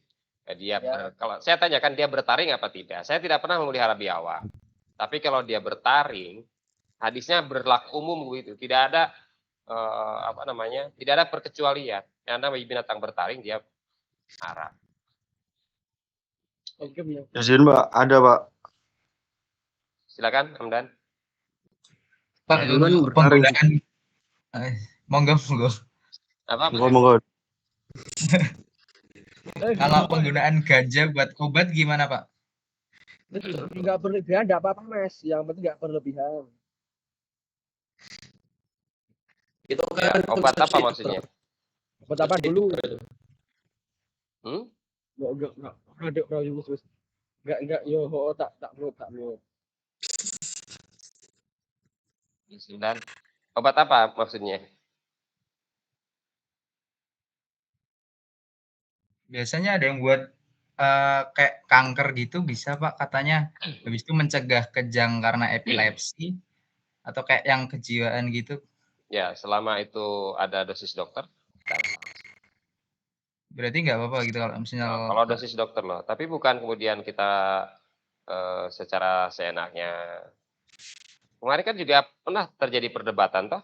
S1: dia kalau saya tanyakan dia bertaring apa tidak, saya tidak pernah memelihara biawak. Tapi kalau dia bertaring, hadisnya berlaku umum begitu, tidak ada tidak ada perkecualian. Yang namanya binatang bertaring dia haram.
S2: Oke, ya.
S5: Izin Pak, ada Pak.
S1: Silakan, Hamdan.
S6: Pak,
S5: Hewan
S6: penggunaan monggo.
S1: Apa?
S5: Monggo.
S6: Kalau penggunaan ganja buat obat gimana, Pak?
S2: Nggak berlebihan, nggak apa-apa Mas. Yang penting nggak berlebihan.
S5: Itu
S1: Ya, obat apa maksudnya?
S2: Obat apa dulu?
S1: Hmm?
S2: Enggak, yo tak mau.
S1: Dan obat apa maksudnya?
S6: Biasanya ada yang buat kayak kanker gitu bisa, Pak, katanya. Habis itu mencegah kejang karena epilepsi atau kayak yang kejiwaan gitu.
S1: Ya, selama itu ada dosis dokter.
S6: Berarti nggak apa-apa gitu kalau misalnya
S1: Kalau dosis dokter loh, tapi bukan kemudian kita secara seenaknya. Kemarin kan juga pernah terjadi perdebatan toh,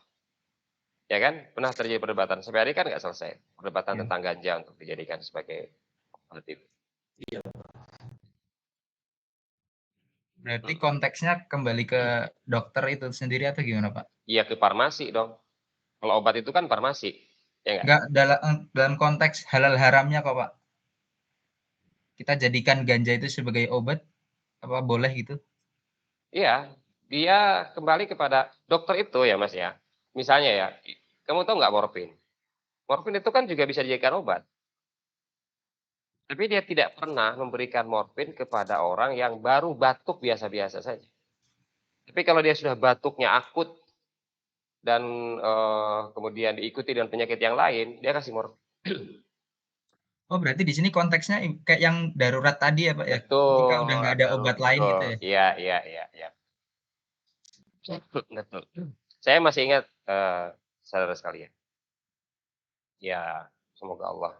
S1: ya kan? Pernah terjadi perdebatan. Sampai hari kan nggak selesai perdebatan
S6: Ya.
S1: tentang ganja untuk dijadikan sebagai alternatif.
S6: berarti konteksnya kembali ke dokter itu sendiri atau gimana, Pak?
S1: Iya ke farmasi dong. Kalau obat itu kan farmasi, ya nggak?
S6: Nggak dalam konteks halal haramnya kok, Pak. Kita jadikan ganja itu sebagai obat apa boleh gitu?
S1: Iya, dia kembali kepada dokter itu ya Mas ya. Misalnya ya, kamu tahu nggak morfin? Morfin itu kan juga bisa dijadikan obat. Tapi dia tidak pernah memberikan morfin kepada orang yang baru batuk biasa-biasa saja. Tapi kalau dia sudah batuknya akut dan kemudian diikuti dengan penyakit yang lain, dia kasih morfin.
S6: Oh, berarti di sini konteksnya kayak yang darurat tadi ya, Pak ya?
S1: Betul.
S6: Ketika udah nggak ada obat lain gitu ya?
S1: Iya. Betul. Saya masih ingat saudara sekalian. Ya, semoga Allah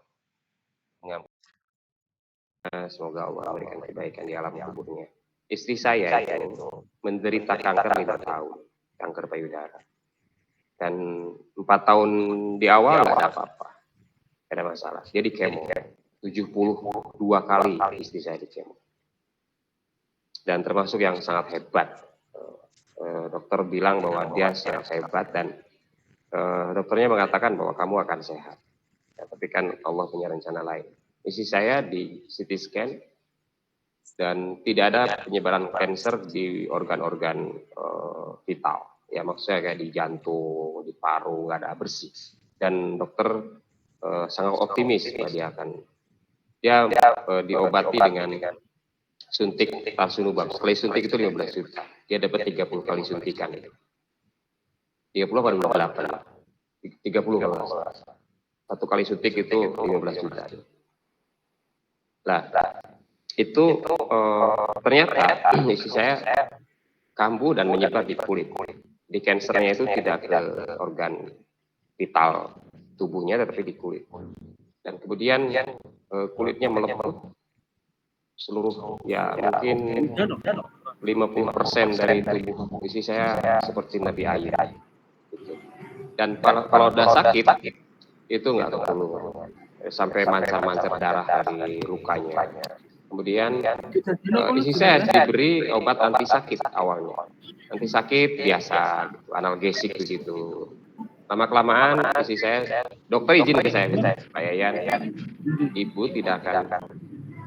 S1: semoga Allah memberikan kebaikan di alam kuburnya. Istri saya itu menderita kanker 5 tahun, kanker payudara. Dan 4 tahun di awal nggak ada apa-apa, nggak ada masalah. Dia di kemo 72 kali istri saya di kemo. Dan termasuk yang sangat hebat. Dokter bilang bahwa dia sangat hebat dan dokternya mengatakan bahwa kamu akan sehat. Ya, tapi kan Allah punya rencana lain. Istri saya di CT scan dan tidak ada penyebaran kanker di organ-organ vital. Ya maksudnya kayak di jantung, di paru nggak ada, bersih. Dan dokter sangat optimis bahwa dia diobati dengan suntik Tarsunubab. Sekali suntik itu 15 juta. Dia dapat 30 kali suntikan itu. 30 atau 28? 30 kalau nggak salah. Satu kali suntik itu 15 juta. Nah, itu ternyata istri saya kambuh dan menyebar di kulit. Di kansernya itu tidak ke organ vital tubuhnya, tetapi di kulit. Dan kemudian kulitnya melepuh seluruh, ya mungkin 50% dari tubuh istri saya seperti nabi air. Gitu. Dan kalau udah sakit itu nggak ketulung, sampai mancar-mancar darah dari lukanya. Kemudian istri saya diberi obat anti sakit awalnya, anti sakit biasa, gitu, analgesik begitu. Lama-kelamaan istri saya, dokter izin ke saya, Pak Yayan, ibu tidak akan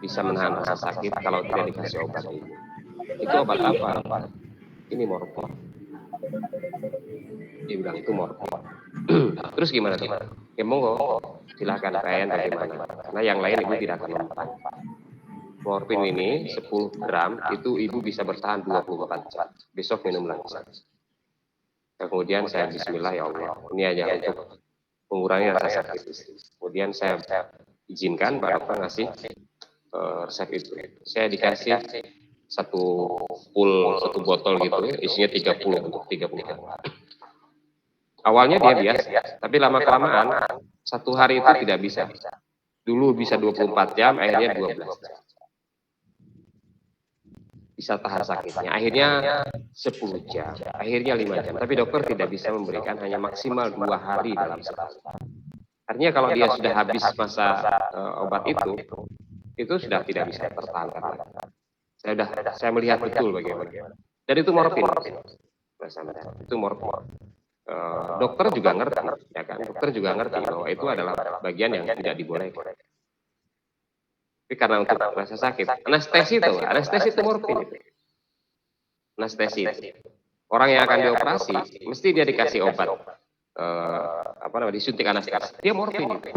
S1: bisa menahan rasa sakit kalau tidak dikasih obat ini. Itu obat apa? Ini morfin. Dia bilang itu morfin. Terus gimana tuh? Ya monggo, silahkan kalian bagaimana. Karena yang lain ibu tidak akan mempan. Morfin ini 10 gram itu ibu bisa bertahan 24 jam. Besok minum lagi. Kemudian saya bismillah ya Allah. Ini aja untuk mengurangi rasa sakit istri. Kemudian saya izinkan Pak Dokter ngasih resep itu. Saya dikasih satu botol gitu, isinya 30 untuk 30 hari. Awalnya dia biasa, tapi lama-kelamaan 1 hari itu tidak bisa. Dulu bisa 24 jam, akhirnya 12 jam. Bisa tahan sakitnya. Akhirnya 10 jam, akhirnya 5 jam. Tapi dokter tidak bisa memberikan, hanya maksimal 2 hari dalam sekali. Artinya kalau dia sudah habis masa obat itu sudah tidak bisa tertahankan lagi. Saya melihat betul bagaimana. Dan itu morfin. Itu morfin. Dokter juga ngerti, ya kan? Dokter juga ngerti bahwa itu adalah bagian yang tidak dibolehkan. Tapi karena untuk rasa sakit, anestesi itu morfin itu. Anestesi itu. Orang yang akan dioperasi, mesti dia dikasih obat, disuntik anestesi. Dia morfin itu.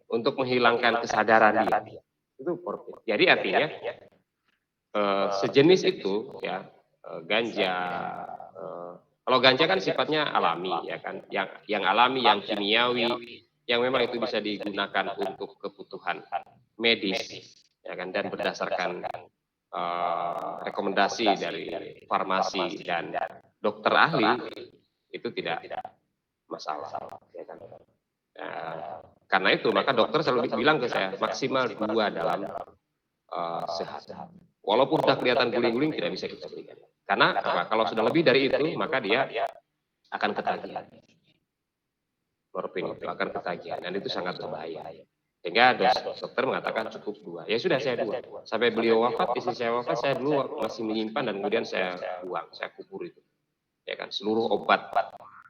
S1: Untuk menghilangkan kesadaran dia. Itu morfin. Jadi artinya, sejenis itu, ya, ganja, kalau ganja kan sifatnya alami, ya kan, yang alami, yang kimiawi, yang memang itu bisa digunakan untuk kebutuhan medis, ya kan, dan berdasarkan rekomendasi dari farmasi dan dokter ahli itu tidak masalah, ya kan. Karena itu maka dokter selalu bilang ke saya maksimal 2 dalam sehat. Walaupun sudah kelihatan guling-guling tidak bisa kita berikan. Karena kalau sudah lebih dari itu maka dia akan ketagihan. Morfin itu akan ketagihan dan itu sangat berbahaya. Sehingga dokter mengatakan cukup 2. Ya sudah saya 2. Sampai beliau wafat, istri saya wafat, saya dulu masih menyimpan dan kemudian saya buang, saya kubur itu. Ya kan, seluruh obat.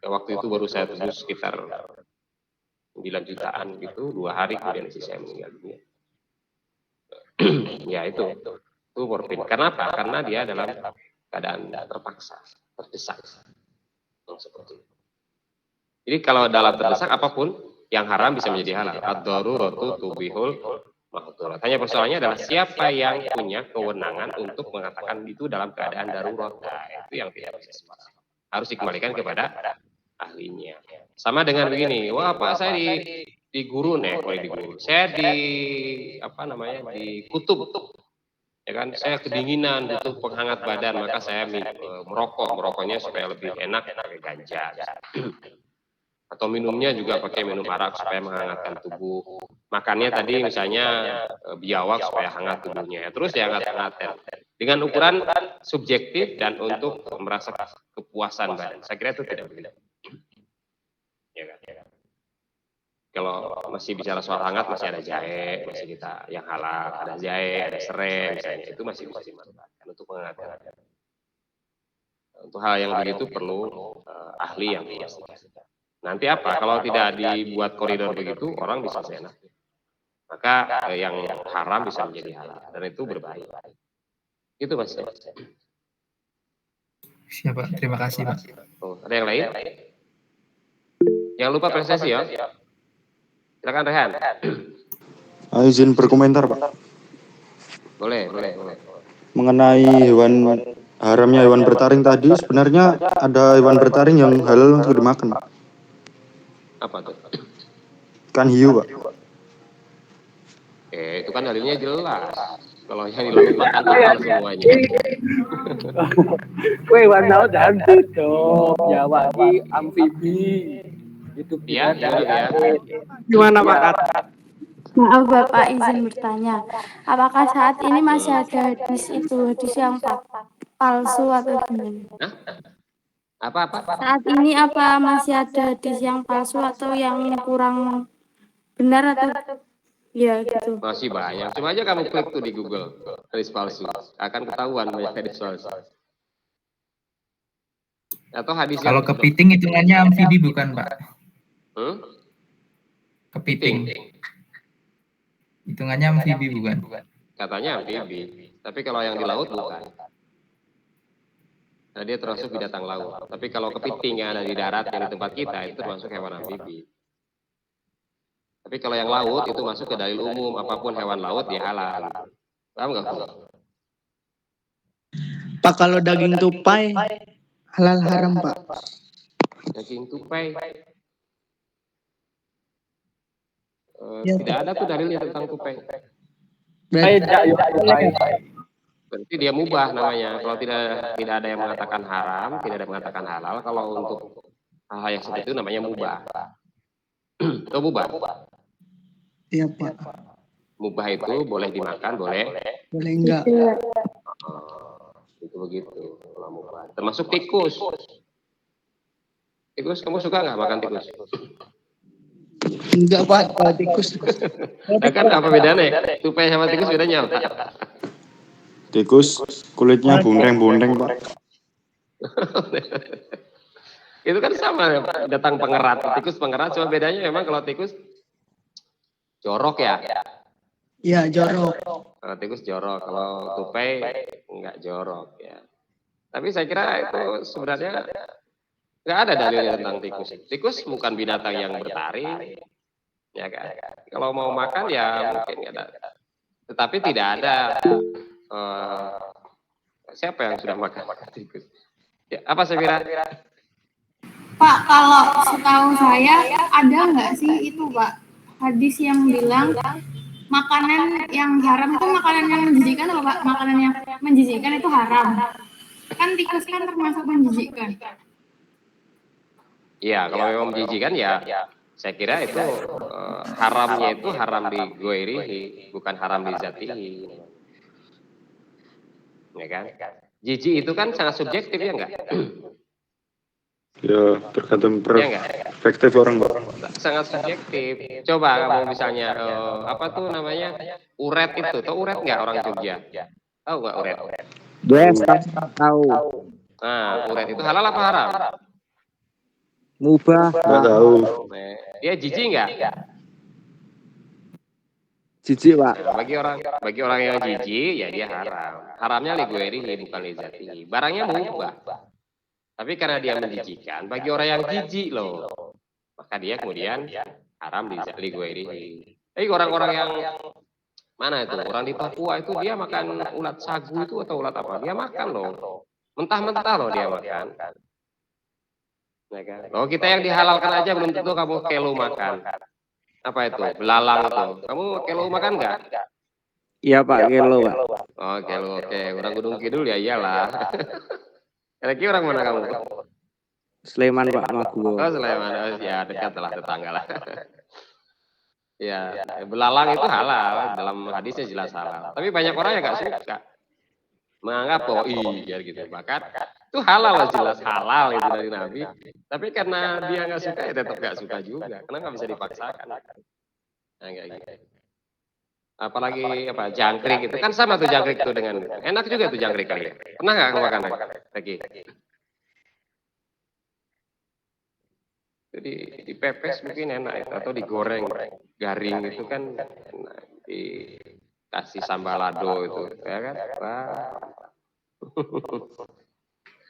S1: Ya, waktu itu baru saya tebus sekitar 9 jutaan gitu, 2 hari kemudian istri saya meninggal dunia. Ya itu morfin. Kenapa? Karena dia dalam keadaan terpaksa, terdesak. Seperti itu. Jadi kalau dalam terdesak apapun yang haram bisa menjadi halal. Ad-daruratu tubihul mahdhurat. Hanya persoalannya adalah siapa yang punya kewenangan untuk mengatakan itu dalam keadaan darurat. Nah, itu yang tidak bisa sembarangan. Harus dikembalikan kepada ahlinya. Sama dengan begini, wah Pak saya di guru nih, di guru. Saya di kutub. Ya kan, saya kedinginan, butuh penghangat badan, maka saya merokoknya supaya lebih enak pakai ganja. Atau minumnya juga pakai minum arak supaya menghangatkan tubuh. Makannya tadi misalnya biawak supaya hangat tubuhnya. Terus ya hangat-hangat dengan ukuran subjektif dan untuk merasa kepuasan badan. Saya kira itu tidak begitu. Ya kan? Kalau masih bicara soal hangat masih ada jahe, masih kita yang halal, ada jahe, ada serai misalnya, itu masih bisa dimanfaatkan untuk menghangatkan. Untuk hal yang begitu perlu ahli yang memastikan. Nanti apa? Kalau tidak dibuat koridor begitu, orang bisa seenak. Maka yang haram bisa menjadi halal dan itu berbahaya. Itu Mas.
S6: Siap Pak, terima kasih Pak.
S1: Ada yang lain? Jangan lupa prestasi ya. Silakan Rehan.
S5: Izin berkomentar Pak.
S1: Boleh.
S5: Mengenai haramnya hewan bertaring tadi, sebenarnya ada hewan bertaring yang halal untuk dimakan Pak.
S1: Apa tuh?
S5: Ikan hiu Pak.
S1: Itu kan dalilnya jelas. Kalau yang dilakukan halal semuanya.
S7: Kue warna dan tutup, ya wadi amfibi. Itu
S1: ya.
S7: Gimana Pak?
S8: Maaf Bapak, izin bertanya. Apakah saat ini masih ada hadis yang palsu atau gimana?
S1: Apa?
S8: Saat ini apa masih ada hadis yang palsu atau yang kurang benar atau ya gitu?
S1: Masih banyak. Coba aja kamu klik tuh di Google hadis palsu, akan ketahuan banyak hadis palsu. Atau hadis
S6: kalau kepiting hitungannya amfibi bukan Pak? Kepiting hitungannya amfibi bukan?
S1: katanya amfibi. Tapi kalau yang di laut bukan. Nah, dia termasuk binatang laut. Tapi kalau kepiting yang ada di darat yang di tempat kita itu termasuk hewan amfibi. Tapi kalau yang laut itu masuk ke dalil umum, apapun hewan laut ya halal. Paham nggak?
S9: Pak, kalau daging tupai halal haram, Pak.
S1: Daging tupai.
S9: Ya,
S1: Tidak ada tuh dalilnya tentang tupai.
S9: Berarti
S1: Berarti dia mubah namanya. Kalau tidak ada yang mengatakan haram, tidak ada yang mengatakan halal. Kalau untuk hal yang seperti itu namanya mubah. Itu mubah.
S9: iya, Pak.
S1: Mubah itu boleh dimakan, boleh
S9: Boleh enggak?
S1: itu begitu. Kalau mubah. Termasuk tikus. Tikus, kamu suka nggak makan tikus?
S9: Enggak, Pak. Kalau tikus.
S1: Nah, kan apa bedanya? Tupai sama tikus bedanya apa?
S5: Tikus kulitnya bundeng-bundeng, Pak.
S1: Itu kan sama datang pengerat. Tikus pengerat, cuma bedanya memang kalau tikus jorok ya.
S9: Iya, jorok.
S1: Kalau tikus jorok, kalau tupai nggak jorok ya. Tapi saya kira itu sebenarnya nggak ada dalilnya tentang tikus. Tikus bukan binatang yang bertaring, ya kan? Kalau mau makan ya mungkin nggak ada. Tetapi tidak ada siapa yang sudah makan tikus? Ya, apa saya kira?
S8: Pak, kalau setahu saya ada nggak sih itu Pak hadis yang bilang makanan yang haram itu makanan yang menjijikan apa Pak? Makanan yang menjijikan itu haram. Kan tikus kan termasuk menjijikan.
S1: Iya, kalau memang menjijikan ya saya kira itu haramnya itu haram di goirihi, bukan haram di zatihi. Ya kan? Jijik itu kan sangat subjektif ya enggak?
S5: Ya, tergantung
S1: Ya enggak?
S5: perspektif orang, Pak.
S1: Sangat subjektif. Coba kamu misalnya apa tuh namanya? Uret itu, tahu uret enggak orang Jogja? Tahu enggak uret?
S7: Yes, tahu.
S1: Nah, uret itu halal apa haram?
S7: Mubah.
S5: Nggak tahu.
S1: Dia jijik enggak?
S7: Jijik, Pak.
S1: Nah, bagi orang yang jijik ya dia haram. Haramnya li guerihi bukan li zatihi. Barangnya mubah. Tapi karena dia menjijikkan bagi orang yang jijik loh. Maka dia kemudian haram li guerihi. Tapi orang-orang yang mana itu? Orang di Papua itu dia makan ulat sagu itu atau ulat apa? Dia makan loh. Mentah-mentah loh dia makan. Ya kan? Loh, kita yang dihalalkan aja belum tentu kamu kelu makan. Apa itu? Belalang itu. Kamu kelu makan nggak?
S7: Iya, Pak, kilo, Pak.
S1: Oh, kelu, oke. Orang Gunung Kidul ya iyalah. Lagi orang mana kamu?
S7: Sleman, Pak, Maguwo.
S1: Oh, Sleman. Oh, ya dekat lah tetangga lah. Ya, belalang itu halal. Dalam hadisnya jelas halal. Tapi banyak orang yang nggak suka. Menganggap bahwa iya gitu. Bahkan itu halal lah, jelas halal itu dari Nabi. Tapi karena dia nggak suka ya tetap nggak suka juga. Karena nggak bisa dipaksakan. Nah, kayak gitu. Apalagi apa jangkrik itu kan sama tuh jangkrik itu dengan enak juga tuh jangkrik kali ya. Pernah nggak kamu makan lagi? Jadi dipepes mungkin enak itu atau digoreng garing itu kan enak. Dikasih sambal lado itu ya kan. Wah.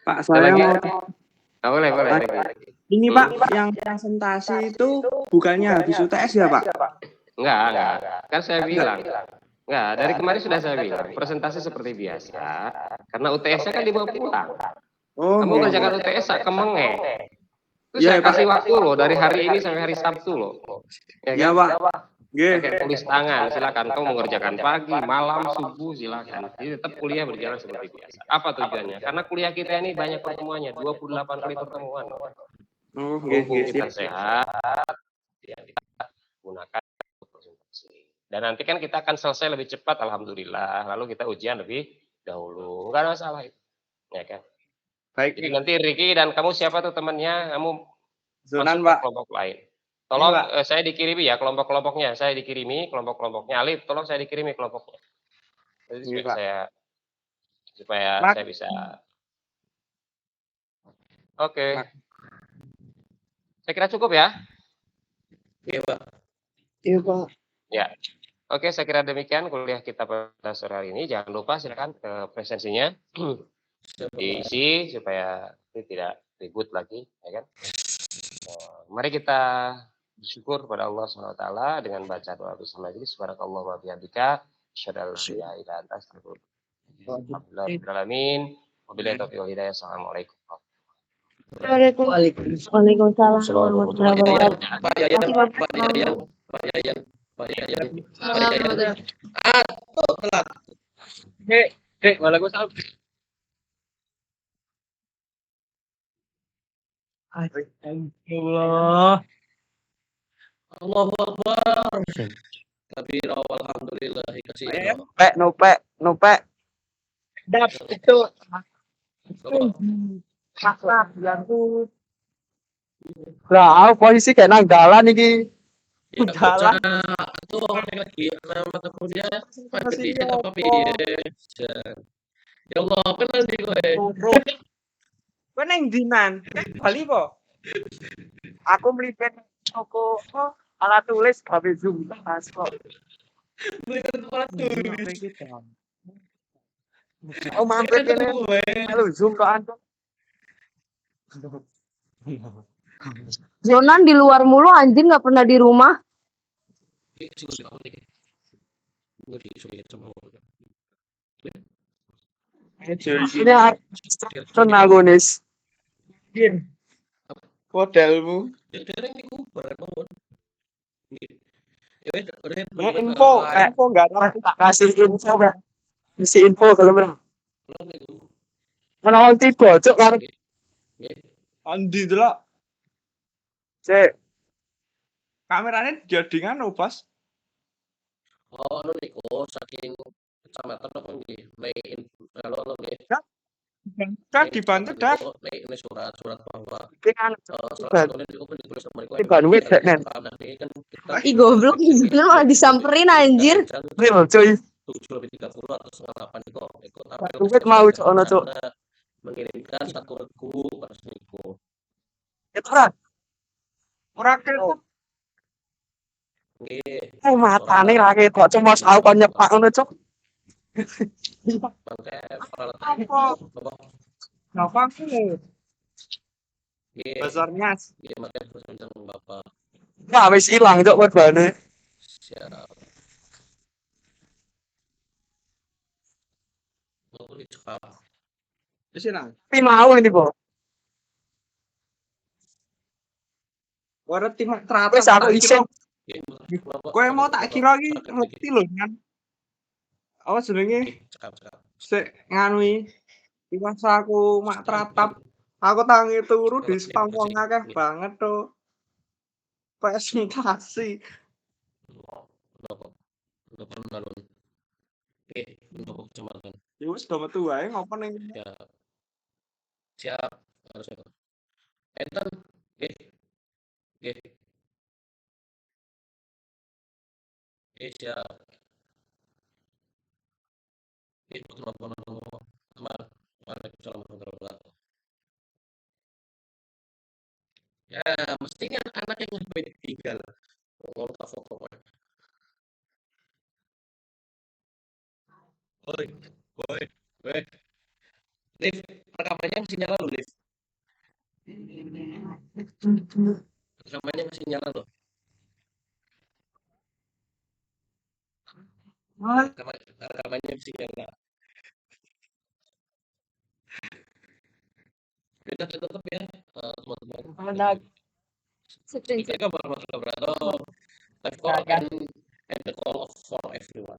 S7: Pak, saya
S1: lagi?
S7: mau
S1: Boleh lagi.
S7: ini, Pak, yang presentasi itu bukannya habis UTS ya, Pak?
S1: Enggak. Kan saya bilang. Enggak, dari kemarin sudah saya bilang. Presentasi seperti biasa. Karena UTS-nya kan dibawa pulang.
S7: Oh,
S1: Kamu kerjakan UTS kemenge. Terus
S7: Iya,
S1: saya
S7: Pak.
S1: kasih waktu loh. Dari hari ini sampai hari Sabtu loh.
S7: Ya,
S1: kan?
S7: Pak. Nggih.
S1: Pakai tulis tangan, silakan. Kamu mengerjakan pagi, malam, subuh, silakan. Jadi tetap kuliah berjalan seperti biasa. Apa tujuannya? Karena kuliah kita ini banyak pertemuannya. 28 kali pertemuan.
S7: Oh, nggih,
S1: Mumpung kita
S7: siap.
S1: sehat, ya kita gunakan presentasi. Dan nanti kan kita akan selesai lebih cepat, alhamdulillah. Lalu kita ujian lebih dahulu, nggak ada masalah itu, ya kan?
S7: Baik.
S1: Jadi nanti Ricky dan kamu siapa tuh temannya? Kamu
S7: Zonan,
S1: masuk ke
S7: Pak.
S1: kelompok lain. Tolong
S7: Iya, Pak.
S1: saya dikirimi ya kelompok-kelompoknya. Saya dikirimi kelompok-kelompoknya. Alif, tolong saya dikirimi kelompoknya. Jadi
S7: Iya, Pak.
S1: supaya
S7: Mak.
S1: saya bisa. Oke.
S7: Mak.
S1: Saya kira cukup ya.
S7: Iya, Pak.
S9: Iya, Pak.
S1: Ya. Oke, saya kira demikian kuliah kita pada sore hari ini. Jangan lupa silakan ke presensinya diisi supaya ini tidak ribut lagi, ya kan? Mari kita bersyukur kepada Allah SWT dengan baca doa bersama majelis. Subhanakallah wa bihamdika, asyhadu an la ilaha illa anta, astaghfiruka wa atubu ilaik. Alhamdulillahirabbil wabillahi taufiq wal hidayah. Assalamualaikum.
S3: Waalaikumsalam warahmatullahi wabarakatuh.
S2: Pak Yayan. Telat.
S4: Dek, waalaikumsalam. Allah.
S2: Allahu Akbar. Kabir alhamdulillah katsira.
S4: No pek. Dap itu masak yang tuh. Lah, posisi kayak nang dalan iki.
S2: Ya,
S4: Jalan.
S2: itu lagi mata kuliah marketing apa piye. Ya Allah, kenal di kowe.
S4: Kowe nang dinan? Bali po. Aku mlipet toko alat tulis gawe Zoom pas kok.
S2: Berikan alat tulis.
S4: Oh, mampir kene. Halo, Zoom kok antuk.
S3: Jonan di luar mulu anjing nggak pernah di rumah.
S4: Ini protagonis. Modelmu. Info enggak tahu tak kasih info Bang. Isi info kalau benar. Mana onti bocok kan? Andi delok. Cek. Kameranya jadingan Bos.
S2: Oh, niku saking kecamatan apa nggih? Main kalau nggih.
S4: Kan dibantu dah.
S2: Ini surat bahwa
S4: Kan
S2: salah satu niku ditulis nomor
S4: Ini bandwidth nen.
S3: Ih goblok izin malah disamperin anjir.
S4: Real cuy.
S2: 7/30 atau 7:30 itu ikut
S4: Bandwidth mau cok ono cok.
S2: mengirimkan satu regu pas niku.
S4: Itu ora ketok.
S2: Nggih.
S4: Matane ra ketok cuma tau kon nyepak ngono cok.
S2: Mangke
S4: Apa? Bapak ku.
S2: nggih.
S4: Besarnya.
S2: Nggih mangke pesan Bapak.
S4: Wah wis ilang cok kodane.
S2: Siap. Mau dicekal.
S4: Wis ilang. Tapi mau ini, Bo. Ora tim teratur. Wis aku isin. Kowe mau tak kira iki ngerti lho kan. Apa jenenge?
S2: Cekap.
S4: Sik nganui. Iwas aku mak teratap. Aku tangi turu di spam wong akeh banget to. Presentasi.
S2: Bapak nalun. Untuk kecamatan.
S4: Ya wis do metu wae ngopo ning.
S2: Ya. Siap. Harus itu. Enten. Nggih. Siap. Itu teman-teman. Waalaikumsalam warahmatullahi wabarakatuh. Ya, mestinya anak yang sampai ditinggal. Ngomong tak foto. Woi. Liv, rekamannya masih nyala loh, Liv. Rekamannya masih nyala loh. Rekamannya masih nyala. Kita tetap ya, teman-teman. Assalamualaikum warahmatullahi wabarakatuh. Live call and the call for everyone.